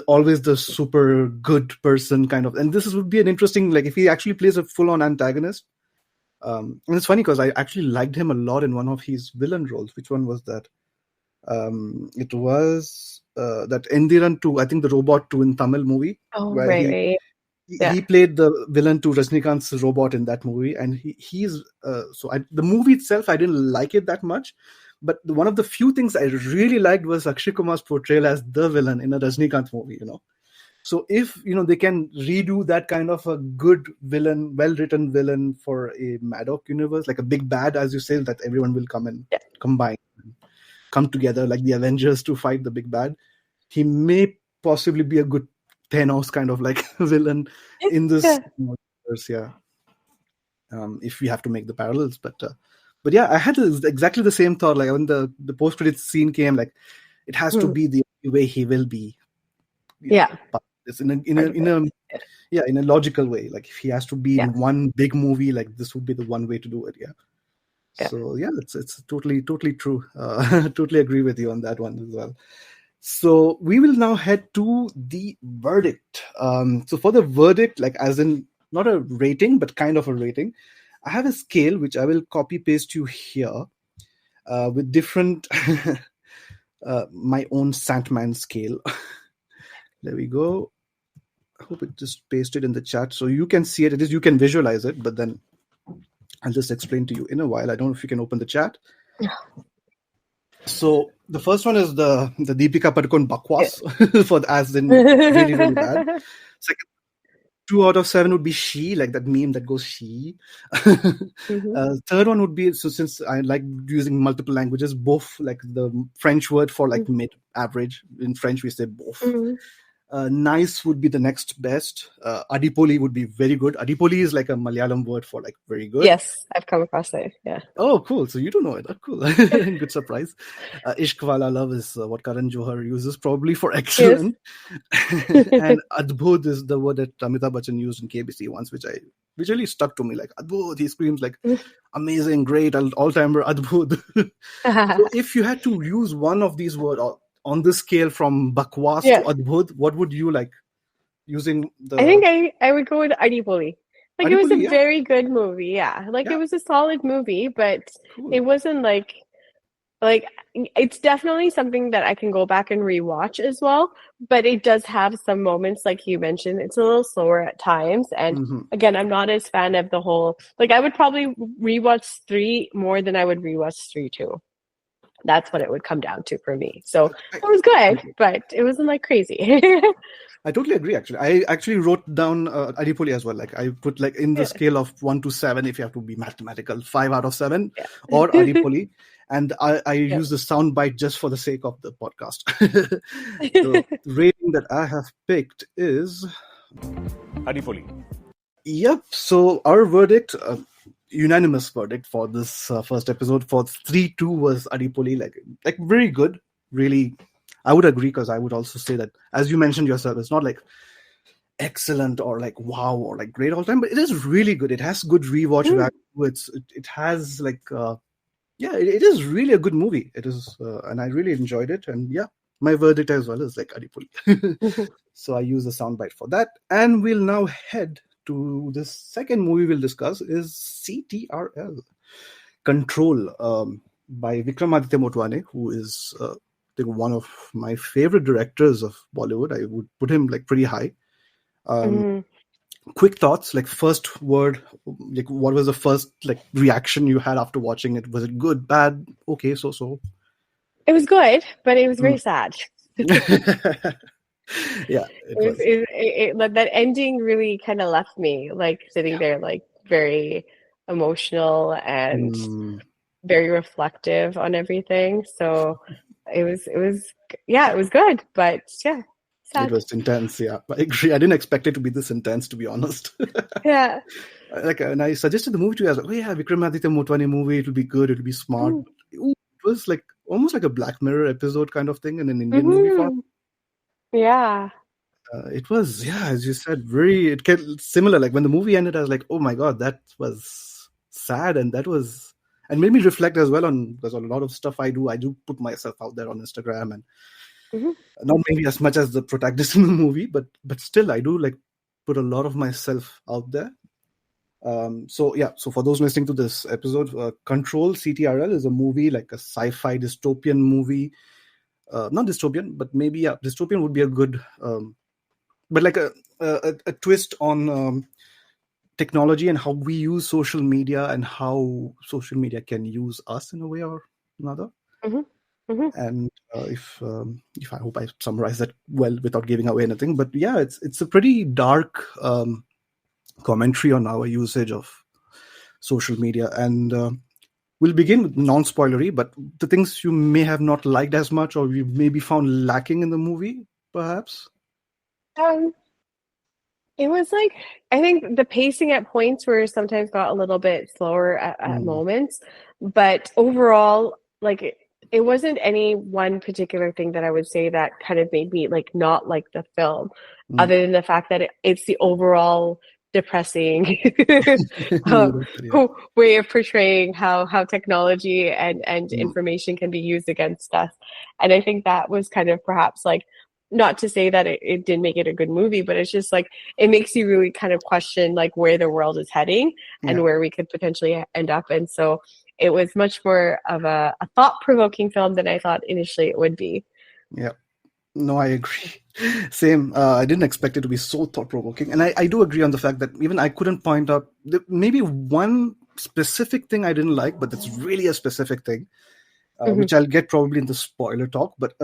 always the super good person kind of. And this would be an interesting, like if he actually plays a full-on antagonist. And it's funny because I actually liked him a lot in one of his villain roles. Which one was that? It was that Endiran 2, I think the Robot 2 in Tamil movie. Oh, right. He played the villain to Rajnikant's robot in that movie, and he's the movie itself I didn't like it that much, but one of the few things I really liked was Akshay Kumar's portrayal as the villain in a Rajnikant movie. So if they can redo that kind of a good villain, well-written villain for a Maddock universe, like a big bad, as you say, that everyone will come and combine, and come together like the Avengers to fight the big bad, he may possibly be a good Thanos kind of like villain in this universe, if we have to make the parallels, but I had exactly the same thought. Like when the post credits scene came, like it has to be the way he will be. It's in a logical way. Like if he has to be in one big movie, like this would be the one way to do it. So it's totally true. Totally agree with you on that one as well. So we will now head to the verdict. So for the verdict, like as in not a rating, but kind of a rating, I have a scale which I will copy paste you here with different my own Sandman scale. There we go. I hope it just pasted in the chat so you can see it. It is, you can visualize it, but then I'll just explain to you in a while. I don't know if you can open the chat. So the first one is the Deepika Padukone bakwas, for as in really, really bad. Second, 2 out of 7 would be she, like that meme that goes she. Third one would be, so since I like using multiple languages, both, like the French word for like mid average. In French we say both. Nice would be the next best. Adipoli would be very good. Adipoli is like a Malayalam word for like very good. Yes, I've come across it. Yeah. Oh, cool. So you don't know it. Oh, cool. Good surprise. Ishq Wala Love is what Karan Johar uses probably for excellent. And Adbhut is the word that Amitabh Bachchan used in KBC once, which really stuck to me. Like Adbhut, he screams like amazing, great, all-timer Adbhut. So if you had to use one of these words on this scale from Bakwas to Adbhut, what would you like using the... I think I would go with Adipoli. Like, it was a very good movie, yeah. Like, it was a solid movie, but it wasn't like, it's definitely something that I can go back and rewatch as well, but it does have some moments, like you mentioned, it's a little slower at times, and again, I'm not as fan of the whole, like, I would probably rewatch Stree more than I would rewatch Stree 2. That's what it would come down to for me. So, it was good, but it wasn't, like, crazy. I totally agree, actually. I actually wrote down Adipoli as well. Like, I put, like, in the scale of 1 to 7, if you have to be mathematical, 5 out of 7, or Adipoli. And I use the soundbite just for the sake of the podcast. The rating that I have picked is... Adipoli. Yep. So, our verdict, unanimous verdict for this first episode for 3-2 was Adipoli. Like very good, really... I would agree, because I would also say that, as you mentioned yourself, it's not like excellent or like wow or like great all time, but it is really good. It has good rewatch value. It has like it is really a good movie. It is, and I really enjoyed it. And yeah, my verdict as well is like Adipoli. So I use the soundbite for that, and we'll now head to the second movie we'll discuss is CTRL, Control, by Vikramaditya Motwane, who is one of my favorite directors of Bollywood. I would put him like pretty high. Quick thoughts, like first word, like what was the first like reaction you had after watching it? Was it good, bad, okay, so? It was good, but it was very sad. Yeah, that ending really kind of left me like sitting there like very emotional and very reflective on everything. So it was good, but yeah, sad. It was intense. Yeah, I agree. I didn't expect it to be this intense, to be honest. Yeah. Like, and I suggested the movie to you. I was like, oh yeah, Vikramaditya Motwane movie. It'll be good. It'll be smart. It was like almost like a Black Mirror episode kind of thing in an Indian movie form. Yeah. It was, as you said, it kept similar. Like when the movie ended, I was like, oh my God, that was sad. And that was... And made me reflect as well because a lot of stuff I do put myself out there on Instagram, and not maybe as much as the protagonist in the movie, but still I do like put a lot of myself out there. So for those listening to this episode, Control, CTRL, is a movie, like a sci-fi dystopian movie. Not dystopian, but maybe dystopian would be a good, but like a twist on technology and how we use social media and how social media can use us in a way or another. And if I hope I summarize that well without giving away anything, but yeah, it's a pretty dark commentary on our usage of social media. And we'll begin with non-spoilery, but the things you may have not liked as much or you maybe found lacking in the movie, perhaps. It was like, I think the pacing at points were sometimes got a little bit slower at moments, but overall, like it wasn't any one particular thing that I would say that kind of made me like not like the film, other than the fact that it's the overall depressing way of portraying how technology and information can be used against us. And I think that was kind of perhaps like, not to say that it didn't make it a good movie, but it's just like, it makes you really kind of question like where the world is heading and where we could potentially end up. And so it was much more of a thought-provoking film than I thought initially it would be. Yeah. No, I agree. Same. I didn't expect it to be so thought-provoking. And I do agree on the fact that even I couldn't point out maybe one specific thing I didn't like, but it's really a specific thing, which I'll get probably in the spoiler talk. But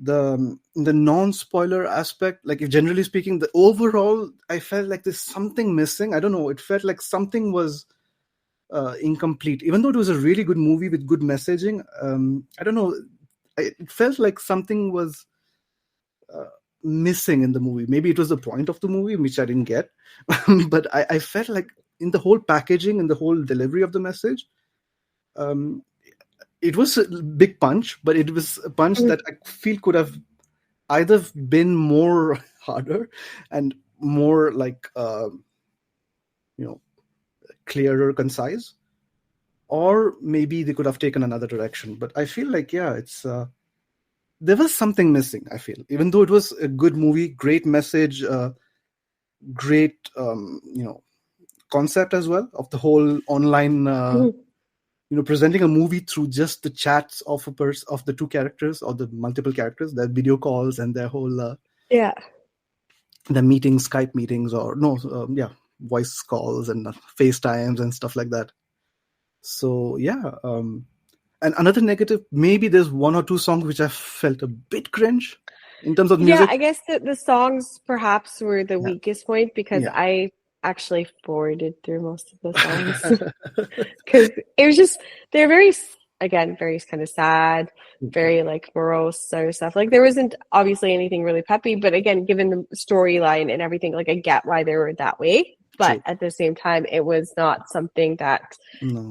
the non-spoiler aspect, like if generally speaking, the overall, I felt like there's something missing. I don't know. It felt like something was incomplete, even though it was a really good movie with good messaging. I don't know. It felt like something was missing in the movie. Maybe it was the point of the movie, which I didn't get. But I felt like in the whole packaging and the whole delivery of the message, it was a big punch, but it was a punch that I feel could have either been more harder and more like, clearer, concise, or maybe they could have taken another direction. But I feel like, it's there was something missing, I feel. Even though it was a good movie, great message, great, concept as well of the whole online, presenting a movie through just the chats of of the two characters or the multiple characters, their video calls and their whole, the meetings, Skype meetings, or voice calls and FaceTimes and stuff like that. So, and another negative, maybe there's one or two songs which I felt a bit cringe in terms of music. Yeah, I guess the songs perhaps were the weakest point, because I actually forwarded through most of the songs because it was just, they're very kind of sad, very like morose sort of stuff. Like there wasn't obviously anything really peppy, but again, given the storyline and everything, like I get why they were that way. But at the same time, it was not something that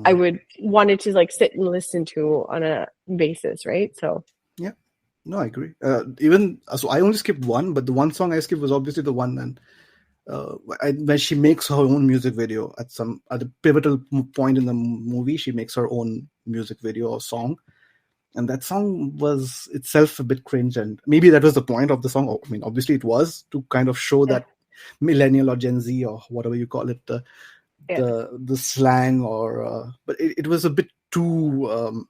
I would wanted to like sit and listen to on a basis, right? So no, I agree. So I only skipped one, but the one song I skipped was obviously the one when she makes her own music video at a pivotal point in the movie. She makes her own music video or song, and that song was itself a bit cringe. And maybe that was the point of the song. I mean, obviously it was to kind of show that millennial or Gen Z or whatever you call it, the slang, or but it was a bit too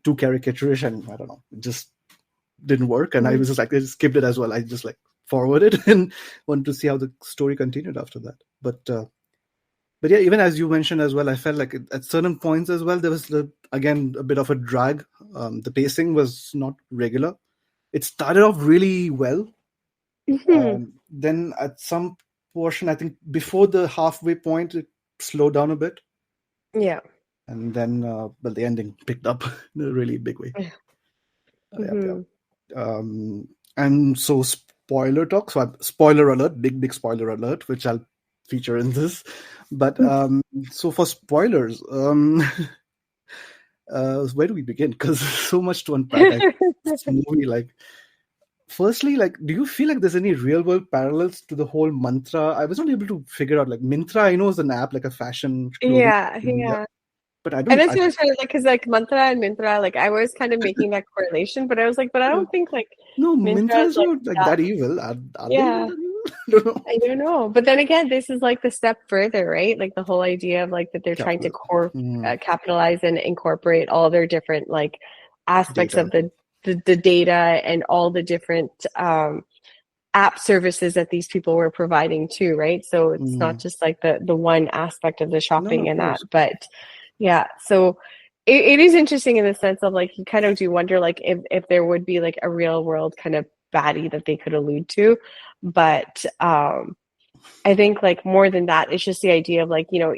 caricaturish, and I don't know, it just didn't work. And I was just like, I just skipped it as well. I just like forwarded and wanted to see how the story continued after that. But yeah, even as you mentioned as well, I felt like at certain points as well, there was again a bit of a drag. The pacing was not regular. It started off really well. Then at some portion, I think before the halfway point, it slowed down a bit. Yeah. And then, but the ending picked up in a really big way. And so spoiler talk. So spoiler alert, big spoiler alert, which I'll feature in this. But so for spoilers, where do we begin? Because there's so much to unpack. This movie, like, firstly, like, do you feel like there's any real world parallels to the whole Mantra? I was not able to figure out, like, Mintra, I know, is an app, like a fashion clothing. Yeah. But I don't. And that's what I was trying to, like, because like Mantra and Mintra, like I was kind of making that correlation, but I was like, but I don't think like Mintra is not like that evil. Are they that evil? I don't know. But then again, this is like the step further, right? Like the whole idea of like that they're trying to capitalize and incorporate all their different like aspects of the data and all the different app services that these people were providing too, right? So it's not just like the one aspect of the shopping and that, but so it is interesting in the sense of like you kind of do wonder like if there would be like a real world kind of baddie that they could allude to, but I think like more than that, it's just the idea of like, you know,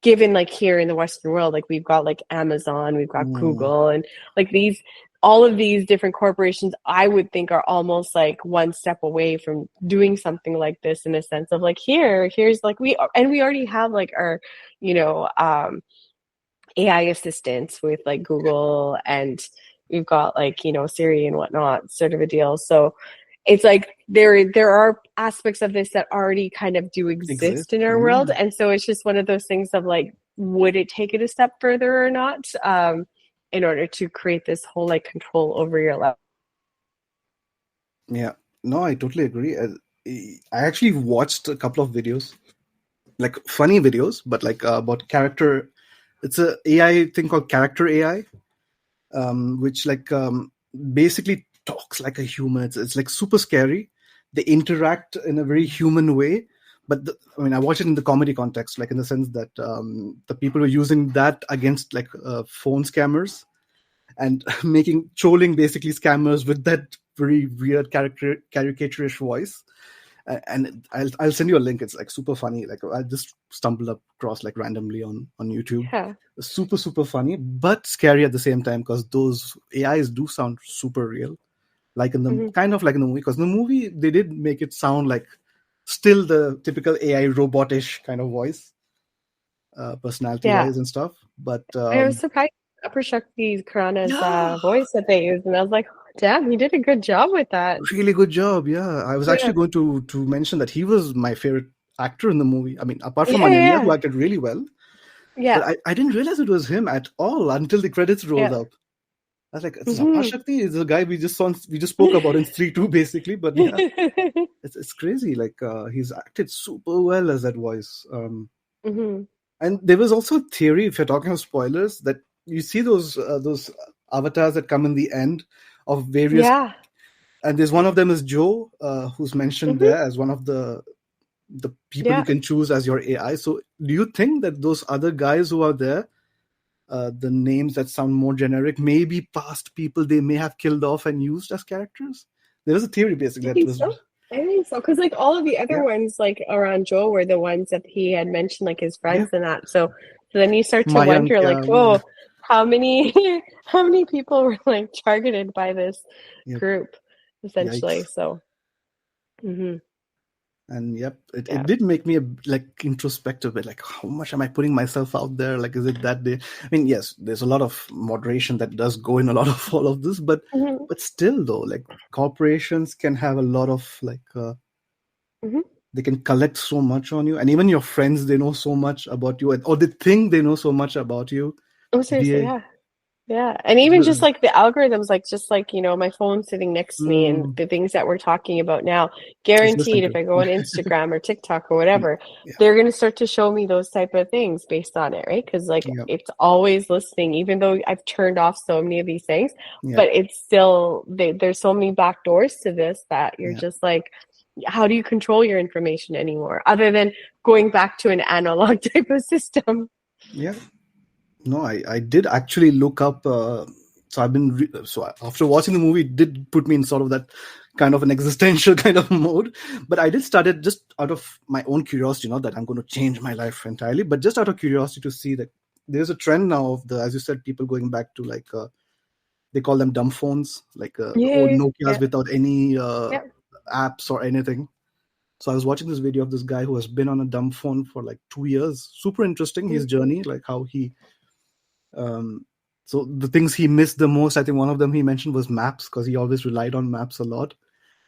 given like here in the Western world, like we've got like Amazon, we've got Google, and like all of these different corporations, I would think are almost like one step away from doing something like this in a sense of like, here's like we already have like our, you know, AI assistants with like Google, and we've got like, you know, Siri and whatnot sort of a deal. So it's like there are aspects of this that already kind of do exist in our world. And so it's just one of those things of like, would it take it a step further or not? In order to create this whole like control over your life. Yeah, no, I totally agree. I actually watched a couple of videos, like funny videos, but like about character. It's a AI thing called character AI, which like basically talks like a human. It's like super scary. They interact in a very human way. But I mean, I watch it in the comedy context, like in the sense that the people were using that against like phone scammers and trolling basically scammers with that very weird caricaturish voice. And I'll send you a link. It's like super funny. Like I just stumbled across like randomly on YouTube. Yeah. Super funny, but scary at the same time because those AIs do sound super real. like in the kind of like in the movie, because in the movie they did make it sound like still the typical AI robotish kind of voice, personality wise and stuff. But I was surprised Upper Shakti Khurana's yeah, voice that they used, and I was like, damn, he did a good job with that. really good job. Yeah, I was Yeah. actually going to mention that he was my favorite actor in the movie. I mean, apart from Yeah, Ananya, yeah. who acted really well. Yeah. But I didn't realize it was him at all until the credits rolled up. I was like, Apar Shakti is the guy we just spoke about in 3-2 basically. But yeah, it's crazy. Like he's acted super well as that voice. And there was also a theory, if you're talking of spoilers, that you see those avatars that come in the end of various. Yeah. And there's one of them is Joe, who's mentioned there as one of the people you can choose as your AI. So do you think that those other guys who are there, the names that sound more generic, may be past people they may have killed off and used as characters? There was a theory basically. I think so, because like all of the other ones like around Joe were the ones that he had mentioned, like his friends and that. So then you start to wonder, like, whoa, how many people were like targeted by this group, essentially? Yikes. So. And it did make me like introspective, but like, how much am I putting myself out there? Like, is it that day? I mean, yes, there's a lot of moderation that does go in a lot of all of this, but still though, like corporations can have a lot of like, they can collect so much on you, and even your friends, they know so much about you, or they think they know so much about you. Oh, seriously, yeah. And even just like the algorithms, like just like, you know, my phone sitting next to me and the things that we're talking about now, guaranteed if I go on Instagram or TikTok or whatever, they're going to start to show me those type of things based on it, right? Because like it's always listening, even though I've turned off so many of these things, but it's still, there's so many back doors to this that you're just like, how do you control your information anymore other than going back to an analog type of system? Yeah. No, I did actually look up. So I've been so after watching the movie, it did put me in sort of that kind of an existential kind of mode. But I did start it just out of my own curiosity, not that I'm going to change my life entirely, but just out of curiosity to see that there's a trend now of as you said, people going back to like they call them dumb phones, like old Nokias without any apps or anything. So I was watching this video of this guy who has been on a dumb phone for like 2 years. Super interesting, his journey, like how he. So the things he missed the most, I think one of them he mentioned was maps, because he always relied on maps a lot.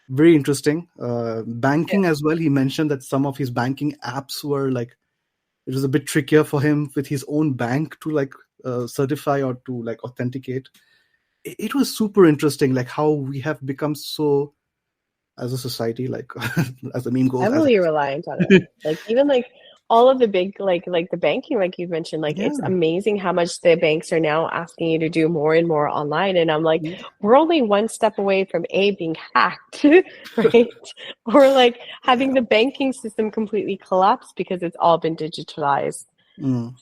Very interesting. Banking as well. He mentioned that some of his banking apps were like, it was a bit trickier for him with his own bank to like certify or to like authenticate. It was super interesting, like how we have become so, as a society, like as the meme goes, heavily reliant on it. Like even like all of the big like the banking, like you mentioned, like it's amazing how much the banks are now asking you to do more and more online. And I'm like, we're only one step away from being hacked, right? Or like having the banking system completely collapse because it's all been digitalized.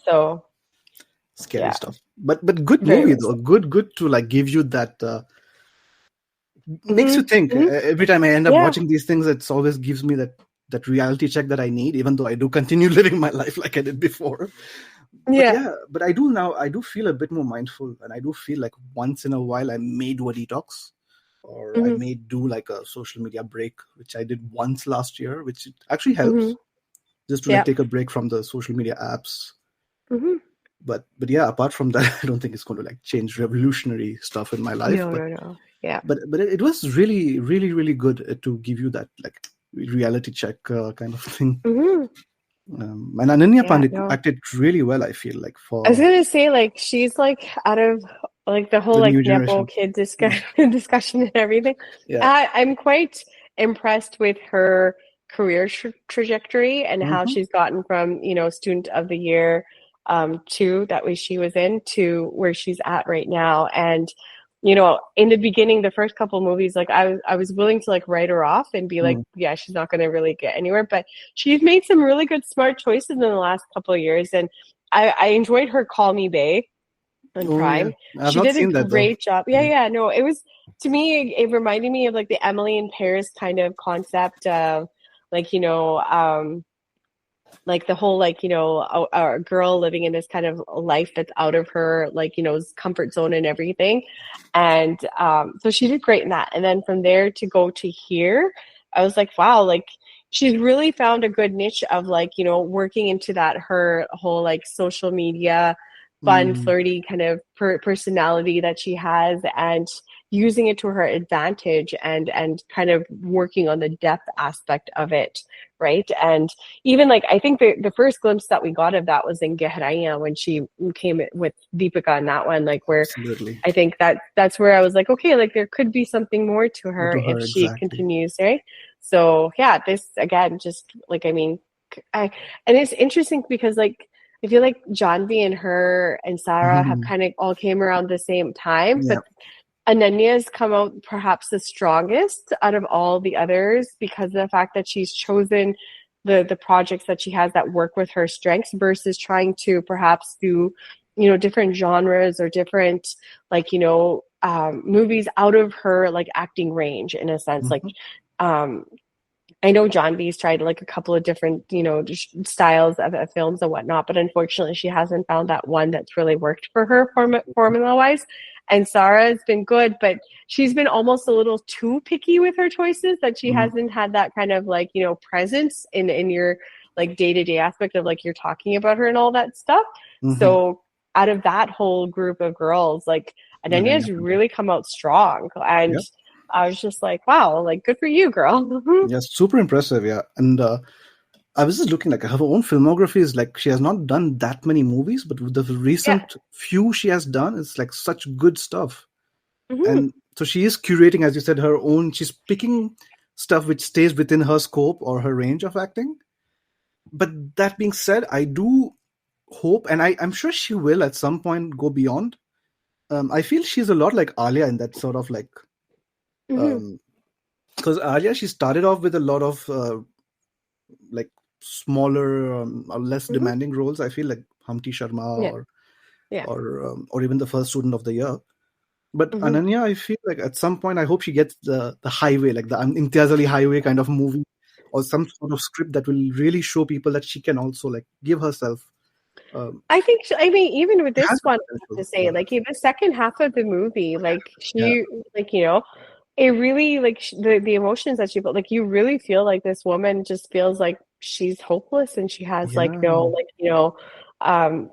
So scary stuff. But good movie though. Good to like give you that. Makes you think. Every time I end up watching these things, it always gives me that reality check that I need, even though I do continue living my life like I did before. But I do feel a bit more mindful, and I do feel like once in a while I may do a detox, or I may do like a social media break, which I did once last year, which actually helps just to like take a break from the social media apps. But apart from that, I don't think it's going to like change revolutionary stuff in my life. No. Yeah. But it was really, really, really good to give you that like reality check kind of thing. And Ananya Pandit acted really well, I feel like. I was gonna say, like, she's like out of like the whole like Nepo kid discussion and everything. I'm quite impressed with her career trajectory and how she's gotten from, you know, student of the year to that way she was in to where she's at right now. And you know, in the beginning, the first couple movies, like I was willing to like write her off and be like, yeah, she's not going to really get anywhere. But she's made some really good, smart choices in the last couple of years. And I enjoyed her Call Me Bae on Prime. Yeah. She did a great job. No, it was, to me, it reminded me of like the Emily in Paris kind of concept of like, you know, like the whole like a girl living in this kind of life that's out of her like comfort zone and everything, and so she did great in that. And then from there to go to here, I was like, wow, like she's really found a good niche of like working into that her whole like social media fun Mm, flirty kind of personality that she has, and using it to her advantage, and kind of working on the depth aspect of it, right? And even like I think the first glimpse that we got of that was in Gehraiya when she came with Deepika in that one, like where absolutely. I think that's where I was like, okay, like there could be something more to More her to if her, she exactly. continues, right? So yeah, this again, just like I mean, I and it's interesting because like I feel like Janvi and her and Sarah have Mhm. kind of all came around the same time, Yeah. but Ananya's come out perhaps the strongest out of all the others because of the fact that she's chosen the projects that she has that work with her strengths versus trying to perhaps do different genres or different like movies out of her like acting range in a sense, like Mhm. um I know John B's tried like a couple of different, styles of films and whatnot, but unfortunately, she hasn't found that one that's really worked for her formula wise. And Sarah's been good, but she's been almost a little too picky with her choices, that she Mhm. hasn't had that kind of like presence in your like day to day aspect of like you're talking about her and all that stuff. Mhm. So out of that whole group of girls, like Ananya Ananya's for that. really come out strong, and Yep. I was just like, wow, like good for you, girl. Yeah, super impressive. Yeah, and I was just looking like her own filmography is like she has not done that many movies, but with the Yeah. recent few she has done, it's like such good stuff. Hmm. And so she is curating, as you said, her own. She's picking stuff which stays within her scope or her range of acting. But that being said, I do hope, and I'm sure she will at some point go beyond. I feel she's a lot like Alia in that sort of like, Hmm. um, because Alia, she started off with a lot of like smaller or less Hmm. demanding roles. I feel like Humpty Sharma Yeah. or Yeah. or even the first student of the year. But Hmm. Ananya, I feel like at some point I hope she gets the highway, like the Imtiaz Ali highway kind of movie, or some sort of script that will really show people that she can also like give herself. Um, I think, I mean, even with she has this the one, I have potential to say, for like that. in the second half of the movie, like Yeah, she, like, it really, like the emotions that she felt, like you really feel like this woman just feels like she's hopeless and she has like yeah, no, like, um,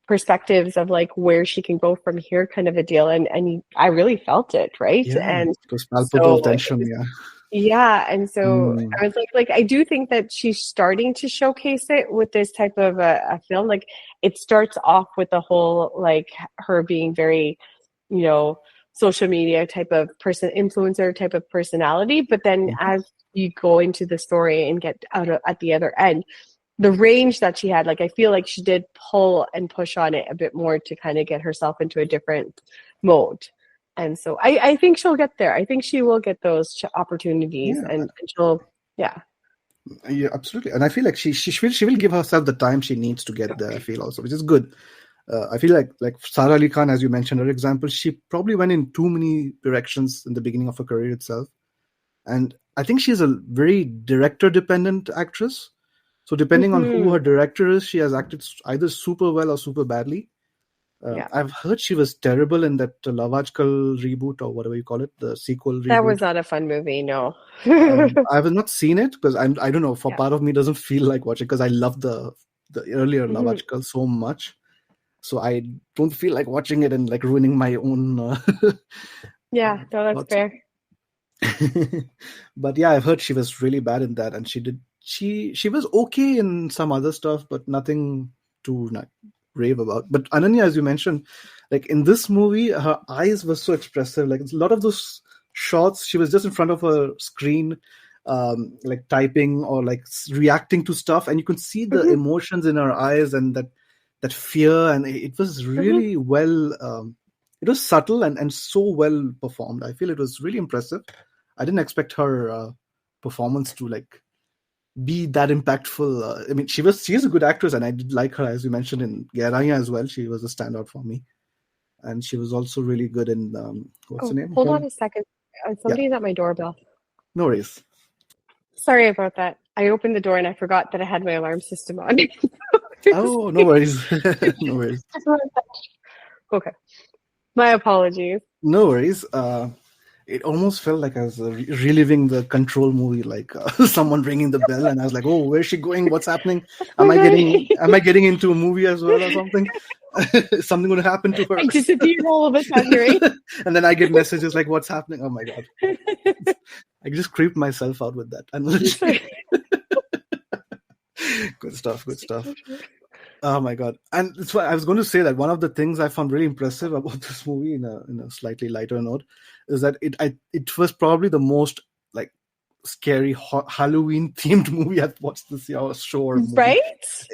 perspectives of like where she can go from here kind of a deal. And I really felt it, right? yeah. And It was palpable so it tension. was. Yeah. Yeah, and so Mm. I was like I do think that she's starting to showcase it with this type of a film. Like it starts off with the whole like her being very, you know, social media type of person, influencer type of personality. But then Mhm. as you go into the story and get out of, at the other end, the range that she had, like I feel like she did pull and push on it a bit more to kind of get herself into a different mode. And so I think she'll get there. I think she will get those opportunities, Yeah, and she'll, yeah. yeah, absolutely. And I feel like she will give herself the time she needs to get there. I feel also, which is good. I feel like Sara Ali Khan, as you mentioned, her example, she probably went in too many directions in the beginning of her career itself. And I think she's a very director dependent actress. So depending on who Hmm. her director is, she has acted either super well or super badly. Yeah. I've heard she was terrible in that Love Ajkal reboot or whatever you call it, the sequel That reboot. was not a fun movie, no. I have not seen it because I don't know. For Yeah. part of me, doesn't feel like watching because I love the earlier Love Hmm. Ajkal so much. So I don't feel like watching it and like ruining my own Yeah, no, that's thoughts. fair. But yeah, I've heard she was really bad in that, and she was okay in some other stuff, but nothing to like rave about. But Ananya, as you mentioned, like in this movie, her eyes were so expressive. Like a lot of those shots, she was just in front of a screen, like typing or like reacting to stuff, and you could see the Hmm. emotions in her eyes and that fear, and it was Hmm. really well. It was subtle and so well performed. I feel it was really impressive. I didn't expect her performance to like be that impactful. I mean, she is a good actress, and I did like her, as you mentioned, in Geraya as well. She was a standout for me, and she was also really good in what's the Oh, name? hold on Home. a second. Yeah, Somebody's at my doorbell. no worries. Sorry about that. I opened the door and I forgot that I had my alarm system on. Oh, no worries. No worries. Okay. My apologies. No worries. It almost felt like I was reliving the Control movie, like someone ringing the bell, and I was like, "Oh, where's she going? What's happening? Am I getting into a movie as well or something? Is something going to happen to her?" I disappeared all of a sudden, right? And then I get messages like, "What's happening?" Oh my god! I just creeped myself out with that. And good stuff. Good stuff. Oh my god! And that's why I was going to say that one of the things I found really impressive about this movie, in a slightly lighter note, is that it was probably the most like scary Halloween themed movie I've watched this year, or show or movie, Right?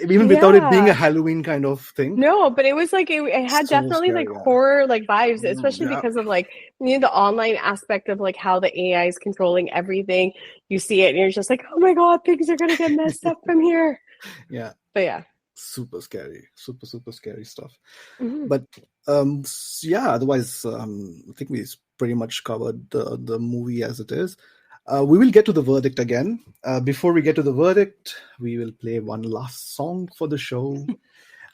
even without it being a Halloween kind of thing. No, but it was like it had So definitely scary, like horror like vibes, especially Yeah. because of like the online aspect of like how the AI is controlling everything. You see it and you're just like, oh my god, things are gonna get messed up from here. Yeah. But yeah. Super scary, super scary stuff. Mhm. But yeah, otherwise, I think we pretty much covered the movie as it is. We will get to the verdict again. Before we get to the verdict, we will play one last song for the show.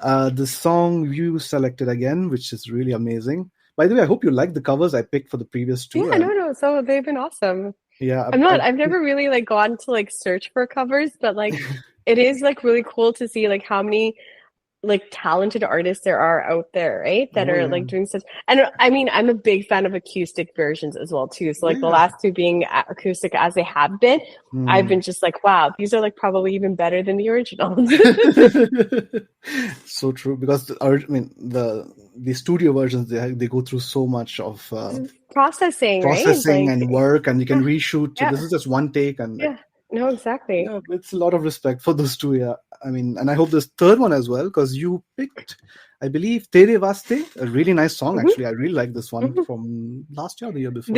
The song you selected again, which is really amazing. By the way, I hope you like the covers I picked for the previous two. Yeah, no. So they've been awesome. Yeah, I've never really like gone to like search for covers, but like it is like really cool to see like how many like talented artists there are out there, right? That are like doing such. And I mean, I'm a big fan of acoustic versions as well too. So like the last two being acoustic as they have been, I've been just like, wow, these are like probably even better than the originals. So true, because the studio versions they go through so much of processing, right? And work, and you can reshoot. Yeah. This is just one take, and no, exactly. Yeah, it's a lot of respect for those two. Yeah, I mean, and I hope this third one as well, because you picked, I believe, Tere Vaste, a really nice song. Actually, I really like this one from last year or the year before.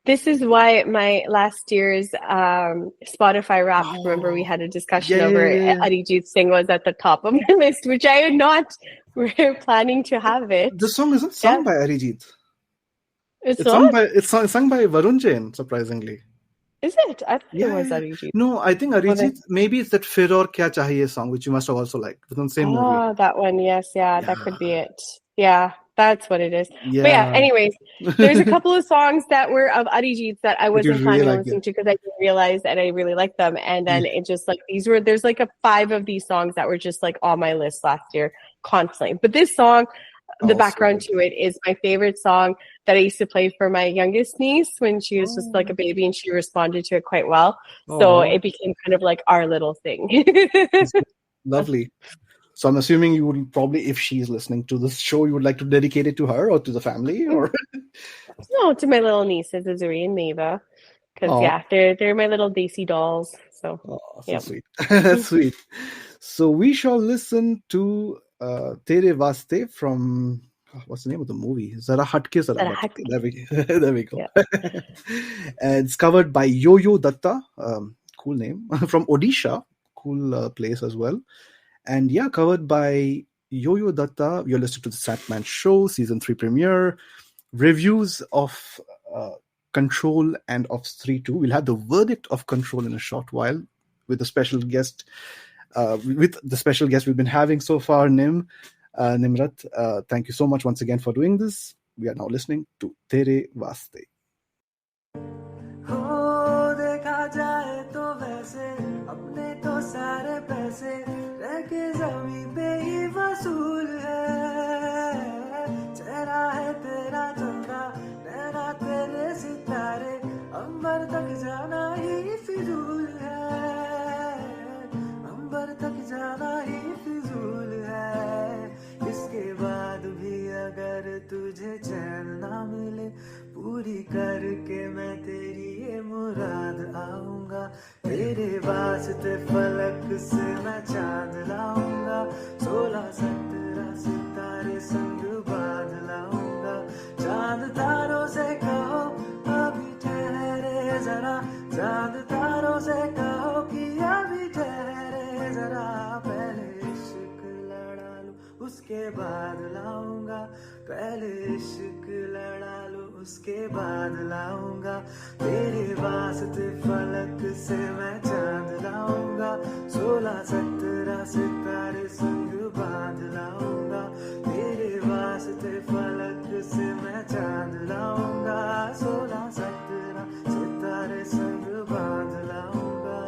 This is why my last year's Spotify Wrapped. Remember, we had a discussion over Arijit Singh was at the top of my list, which I had not. We're planning to have it. The song isn't sung by Arijit. It's sung by Varun Jain, surprisingly. Is it? I thought it was Arijit. No, I think Arijit, maybe it's that Fir Aur Kya Chahiye song, which you must have also liked. It's on the same movie. Oh, that one. Yes. Yeah, that could be it. Yeah, that's what it is. Yeah. But yeah, anyways, there's a couple of songs that were of Arijit's that I wasn't planning on listening to because I didn't realize that I really liked them. And then it just like, there's like 5 of these songs that were just like on my list last year constantly. But this song, the background to it is my favorite song that I used to play for my youngest niece when she was just like a baby, and she responded to it quite well. So it became kind of like our little thing. Lovely. So I'm assuming you would probably, if she's listening to this show, you would like to dedicate it to her or to the family, or no, to my little nieces, Azuri and Neva, because they're my little Desi dolls. So sweet. That's sweet. So we shall listen to Tere Vaste from what's the name of the movie? Zara Hatke Zara Hatke. There we go. Yeah. And it's covered by Yo-Yo Datta, cool name, from Odisha, cool place as well. And yeah, covered by Yo-Yo Datta. You're listening to the Sandman Show, season 3 premiere, reviews of Control and of Stree 2. We'll have the verdict of Control in a short while with a special guest. With the special guest we've been having so far, Nimrit. Thank you so much once again for doing this. We are now listening to Tere Vaste. तुझे चैन ना मिले पूरी करके मैं तेरी ये मुराद आऊंगा तेरे वास्ते फलक से मैं चांद लाऊंगा 16-17 सितारे संग बांध लाऊंगा चांद तारों से कहो अभी ठहरे जरा चांद तारों से कहो कि अभी ठहरे जरा पहले इश्क लड़ा लूं उसके बाद लाऊंगा पहले इश्क लड़ा लूं उसके बाद लाऊंगा तेरे वास्ते फलक से मैं चांद लाऊंगा 16-17 सितारे संग बांध लाऊंगा तेरे वास्ते फलक से मैं चांद लाऊंगा 16-17 सितारे संग बांध लाऊंगा.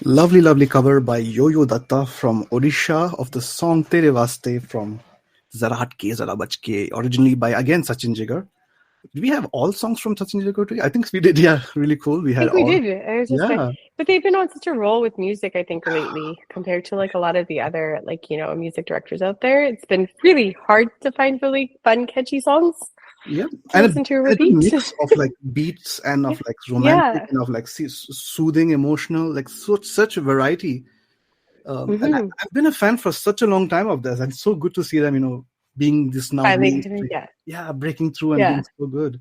Lovely, lovely cover by Yo-Yo Datta from Odisha of the song Tere Vaste from Zara Hatke Zara Bachke, originally by again Sachin Jigar. Did we have all songs from Sachin Jigar today? I think we did. Yeah, really cool. We I had think we all. did. I was just Yeah. but they've been on such a roll with music, I think, lately compared to like a lot of the other music directors out there. It's been really hard to find really fun, catchy songs. Yeah, to listen to a and a repeat. mix of like beats and of like romantic and of like soothing, emotional, like such a variety. And I've been a fan for such a long time of this, and it's so good to see them, being this now breaking through and being so good.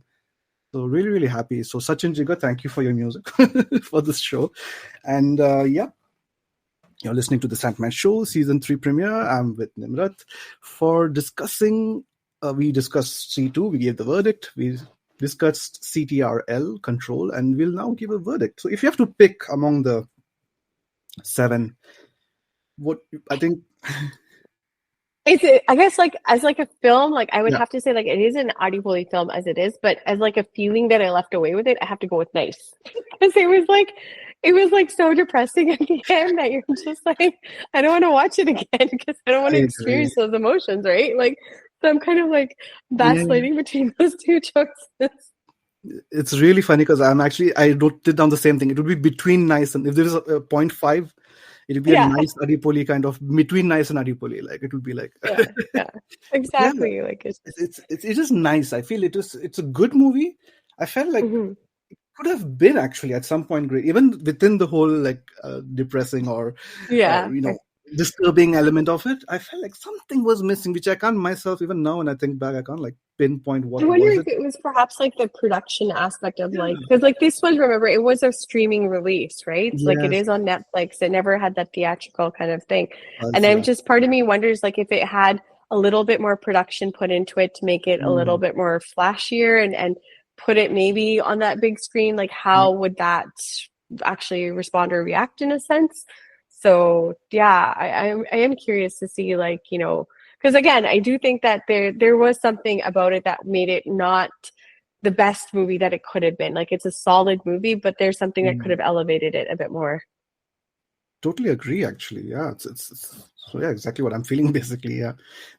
So really, really happy. So Sachin Jigar, thank you for your music for this show, and you're listening to the Sandman Show Season 3 premiere. I'm with Nimrit for discussing. We discussed C2, we gave the verdict. We discussed CTRL, control, and we'll now give a verdict. So if you have to pick among the 7, what I think... I guess as like a film, like I would have to say like it is an Adipoli film as it is, but as like a feeling that I left away with it, I have to go with nice. Because it was like so depressing at the end that you're just like, I don't want to watch it again because I don't want to experience those emotions, right? Like, so I'm kind of like vacillating between those two choices. It's really funny because I wrote it down the same thing. It would be between nice and if there is a 0.5, it would be a nice Adipoli kind of between nice and Adipoli. Like it would be like exactly. Yeah. Like it is nice. I feel it's a good movie. I felt like it could have been actually at some point great, even within the whole like depressing or disturbing element of it. I felt like something was missing, which I can't myself even now when I think back, I can't like pinpoint what. I wonder if it was perhaps like the production aspect of like, because like this one, remember, it was a streaming release, right? Yes. Like it is on Netflix. It never had that theatrical kind of thing. And I'm just, part of me wonders like if it had a little bit more production put into it to make it a little bit more flashier and put it maybe on that big screen, like how would that actually respond or react in a sense? So yeah, I am curious to see like, because again, I do think that there was something about it that made it not the best movie that it could have been. Like it's a solid movie, but there's something that could have elevated it a bit more. Totally agree, actually. Yeah, it's so yeah, exactly what I'm feeling basically. Yeah,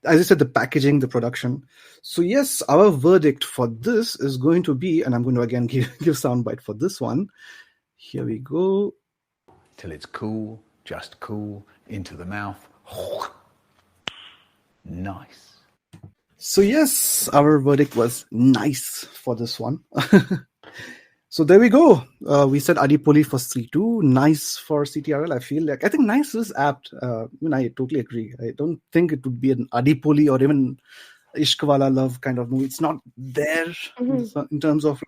as I said, the packaging, the production. So yes, our verdict for this is going to be, and I'm going to again give soundbite for this one. Here we go. Till it's cool, just cool, into the mouth. Nice. So yes, our verdict was nice for this one. So there we go. We said Adipoli for C2, nice for CTRL. I think nice is apt. I totally agree. I don't think it would be an Adipoli or even Ishqwala Love kind of movie. It's not there in terms of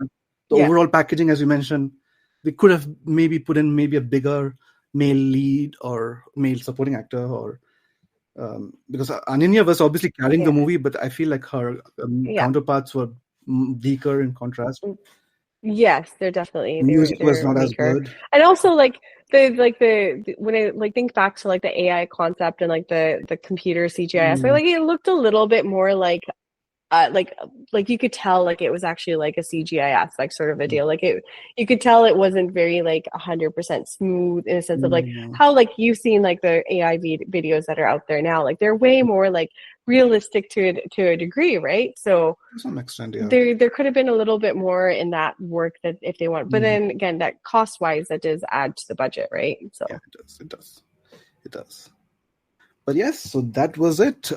the overall packaging, as you mentioned. They could have maybe put in maybe a bigger male lead or male supporting actor, or because Ananya was obviously carrying the movie, but I feel like her counterparts were weaker in contrast. Yes, they're definitely. Music was not as good, and also like the when I like think back to like the AI concept and like the computer CGI, like it looked a little bit more like you could tell like it was actually like a CGI aspect sort of a deal. Like you could tell it wasn't very like 100% smooth in a sense of like how like you've seen like the AI videos that are out there now. Like they're way more like realistic to a degree, right? So to some extent, yeah. There could have been a little bit more in that work that if they want, but then again, that cost wise, that does add to the budget, right? So yeah, it does. But yes, so that was it.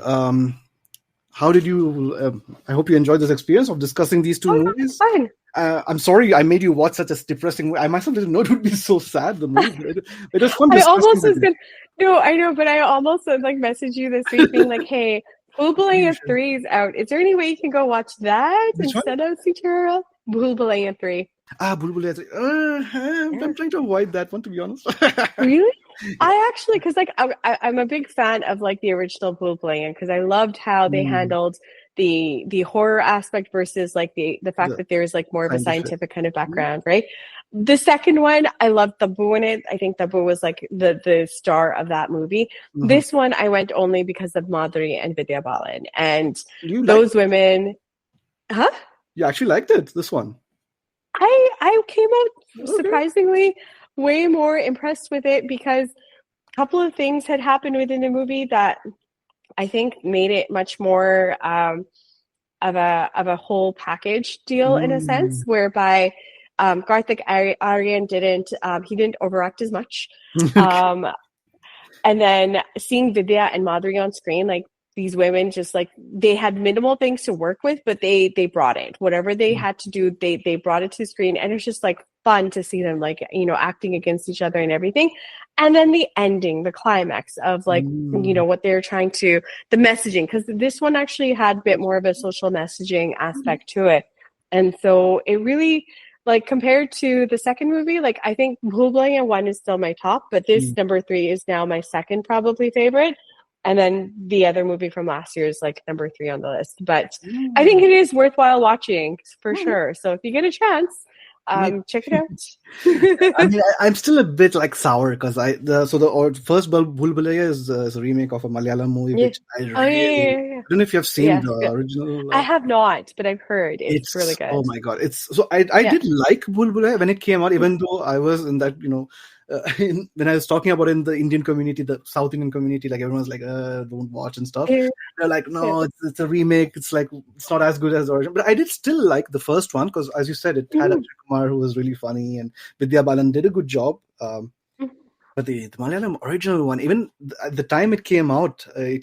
How did you? I hope you enjoyed this experience of discussing these two movies. Fine. I'm sorry I made you watch such a depressing movie. I myself didn't know it would be so sad. The movie, it was fun. I almost was gonna. No, I know, but I almost like messaged you this week being like, "Hey, Bhul 3 is out. Is there any way you can go watch that instead of CTRL? Bhul 3. Bhul 3. I'm trying to avoid that one, to be honest. Really? I actually, because like I'm a big fan of like the original Bhul because I loved how they handled the horror aspect versus like the fact The that there's like more of a scientific. scientific kind of background, right? The second one, I loved Tabu in it. I think Tabu was like the star of that movie. Mhm. This one I went only because of Madhuri and Vidya Balan, and You those women. Huh? You actually liked it, this one. I came out Okay. surprisingly way more impressed with it because a couple of things had happened within the movie that I think made it much more of a whole package deal in a sense, whereby Karthik Aryan didn't overact as much. Okay. And then seeing Vidya and Madhuri on screen, like these women just like they had minimal things to work with, but they brought it. Whatever they had to do, they brought it to the screen, and it's just like fun to see them like, you know, acting against each other and everything. And then the ending, the climax of like, you know, what they're trying to, the messaging, because this one actually had a bit more of a social messaging aspect to it. And so it really, like compared to the second movie, like I think Bhul Bhulaiya 1 is still my top, but this number 3 is now my second probably favorite. And then the other movie from last year is like number 3 on the list. But I think it is worthwhile watching for sure. So if you get a chance, check it out. I mean, I'm still a bit like sour because the first Bhul Bhulaiya is a remake of a Malayalam movie, which I really I don't know if you have seen the original. I have not, but I've heard it's really good. Oh my god, I did like Bhul Bhulaiya when it came out, even though I was in that, you know, when I was talking about it in the Indian community, the South Indian community, like everyone's like, don't watch and stuff. They're like, no, it's a remake. It's like, it's not as good as the original. But I did still like the first one because, as you said, it had Akshay Kumar who was really funny, and Vidya Balan did a good job. But the Malayalam original one, even at the time it came out, I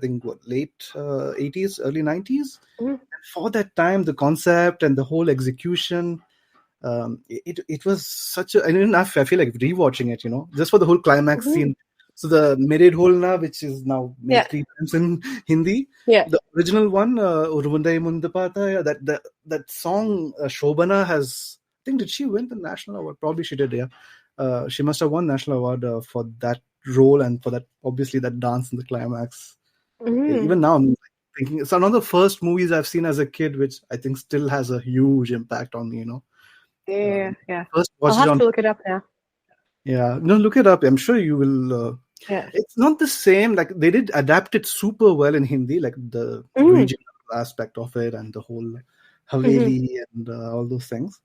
think, late 80s, early 90s. And for that time, the concept and the whole execution, it was such a, and I feel like rewatching it, you know, just for the whole climax scene. So the Married Holna, which is now made 3 times in Hindi, the original one, Urundai Mundapata, that song, Shobana has, I think, did she win the national award? Probably she did, yeah. She must have won national award for that role and for that, obviously, that dance in the climax. Even now, I'm thinking it's one of the first movies I've seen as a kid, which I think still has a huge impact on me, you know. Yeah. First I'll have to look it up now. Yeah, no, look it up. I'm sure you will. It's not the same. Like they did adapt it super well in Hindi, like the regional aspect of it and the whole Haveli and all those things.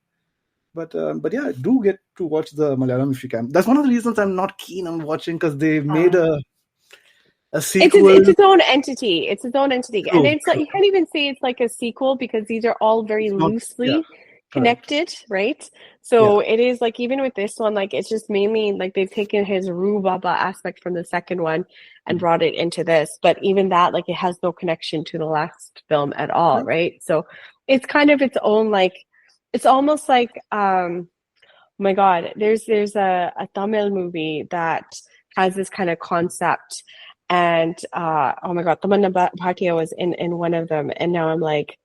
But yeah, do get to watch the Malayalam if you can. That's one of the reasons I'm not keen on watching, because they made a sequel. It's its own entity. It's its own entity, and it's like you can't even say it's like a sequel because these are all very loosely connected, right? So it is like, even with this one, like it's just mainly like they've taken his Rubaba aspect from the second one and brought it into this, but even that, like, it has no connection to the last film at all, right? So it's kind of its own, like, it's almost like oh my god, there's a Tamil movie that has this kind of concept, and oh my god, Tamanna Bhatia was in one of them, and now I'm like,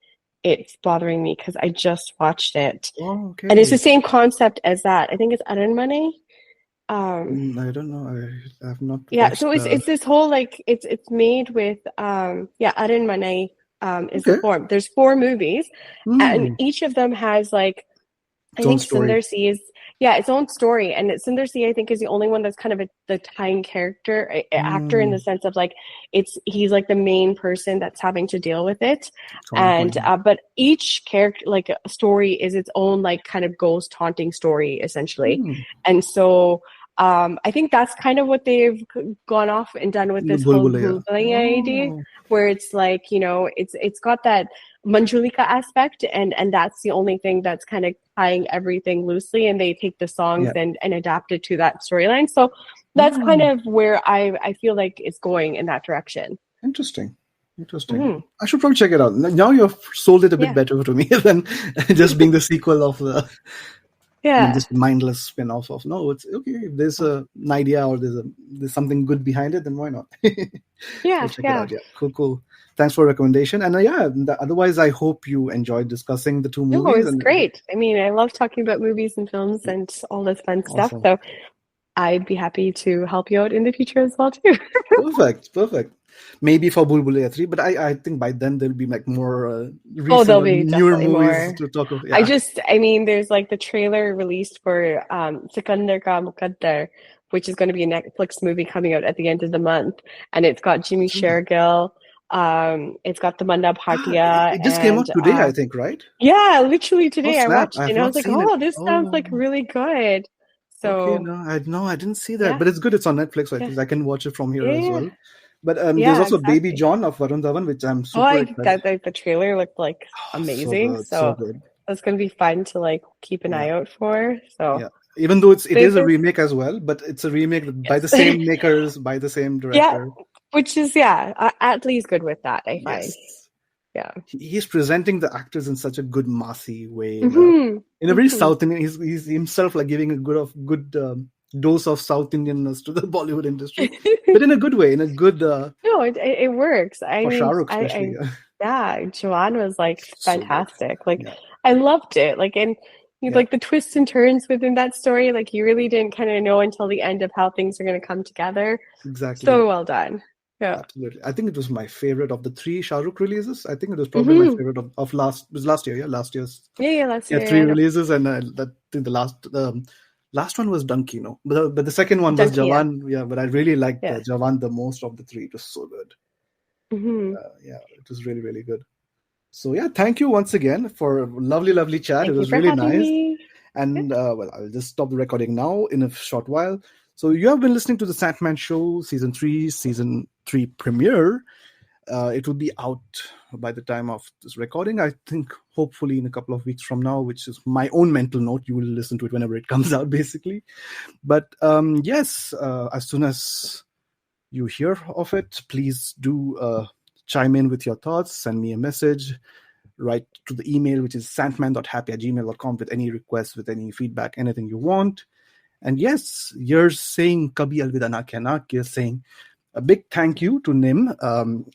it's bothering me because I just watched it. And it's the same concept as that. I think it's Aranmane. I don't know. I have not. Yeah, so it's this whole, like, it's made with Aranmane is the form. There's 4 movies, and each of them has, like, I think Sundar C is its own story, and Sundar C, I think, is the only one that's kind of the tying character actor, in the sense of, like, he's like the main person that's having to deal with it, and but each character, like, a story is its own, like, kind of ghost haunting story essentially, and so I think that's kind of what they've gone off and done with this whole Bhul Bhulaiya idea, where it's like, you know, it's got that Manjulika aspect, and that's the only thing that's kind of tying everything loosely, and they take the songs and adapt it to that storyline. So that's kind of where I feel like it's going in that direction. Interesting. I should probably check it out. Now you've sold it a bit better to me than just being the sequel of the just mindless spin-off of, no, it's okay. If there's an idea or there's something good behind it, then why not? Check it out. Cool. Thanks for the recommendation. And otherwise, I hope you enjoyed discussing the 2 movies. No, it was great. I mean, I love talking about movies and films and all this fun stuff. So I'd be happy to help you out in the future as well too. Perfect. Maybe for Bulbulaya 3, but I think by then there'll be like more recent there'll or be newer definitely movies more. to talk about. Yeah. I mean, there's like the trailer released for Sikandar Ka Muqaddar, which is going to be a Netflix movie coming out at the end of the month, and it's got Jimmy Shergill, it's got Tamanna Bhatia, It just came out and today, I think, right? yeah, literally Oh today I snap! watched I it, have and I not was like, seen it. oh, this sounds like Oh, really good. okay. So No, I didn't see that, yeah, but it's good. It's on Netflix, so at yeah, least I can watch it from here as yeah, well. But there's yeah, also Baby exactly. John of Varun Dhawan, which I'm Oh, super excited. the trailer looked like Oh, so amazing, good, so so good. that's going to be fun to like keep an Yeah, eye out for. yeah. So Even though it is a there's remake as well, but it's a remake by the yes. same makers, by the same Yeah, director. which is at least good with that, I find. Yes. Yeah. He's presenting the actors in such a good massy way, Hmm. in a very Hmm. South Indian. He's himself like giving a good dose of South Indianness to the Bollywood industry, but in a good way, in a good No, it works. I for Shah mean, Rukh especially. yeah, Joanne was like So good. fantastic. Like Yeah, I loved it. Like and yeah, like the twists and turns within that story, like you really didn't kind of know until the end of how things are going to come together. exactly. So well done. Yeah. Absolutely. I think it was my favorite of the three Shah Rukh releases. I think it was probably my Hmm. favorite of last. It was last year, yeah, last year's. Yeah, that's Yeah, it. three I know. releases, and I think the last one was Donkey, no, but the second one was Junkie, yeah. Jawan. Yeah, but I really liked Yeah. Jawan the most of the three. It was so good. Hmm. Yeah, it was really really good. So yeah, thank you once again for a lovely chat. It Thank you was for really having nice. me. And well, I'll just stop the recording now in a short while. So you have been listening to the Sandman Show, season 3 premiere. It will be out by the time of this recording. I think hopefully in a couple of weeks from now, which is my own mental note. You will listen to it whenever it comes out, basically. But yes, as soon as you hear of it, please do chime in with your thoughts. Send me a message. Write to the email, which is sandman.happy@gmail.com, with any requests, with any feedback, anything you want. And yes, you're saying Kabhi Alvida Na Kehna. You're saying a big thank you to Nim.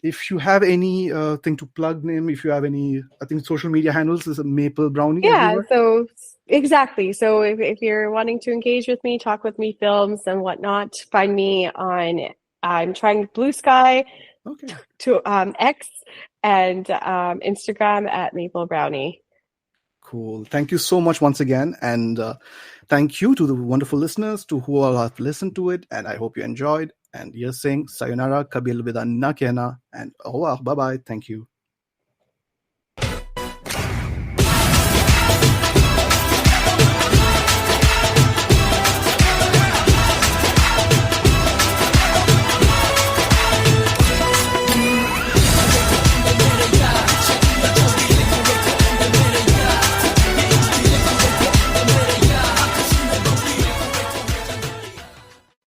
If you have any thing to plug, Nim, if you have any, I think social media handles is MapleBrownie Yeah, everywhere. so exactly. So if you're wanting to engage with me, talk with me, films and whatnot, find me on I'm trying Blue Sky Okay. to X and Instagram at MapleBrownie. Cool. Thank you so much once again. And thank you to the wonderful listeners to who all have listened to it. And I hope you enjoyed. And you're saying sayonara, Kabhi Alvida Na Kehna, and au revoir. Bye-bye. Thank you.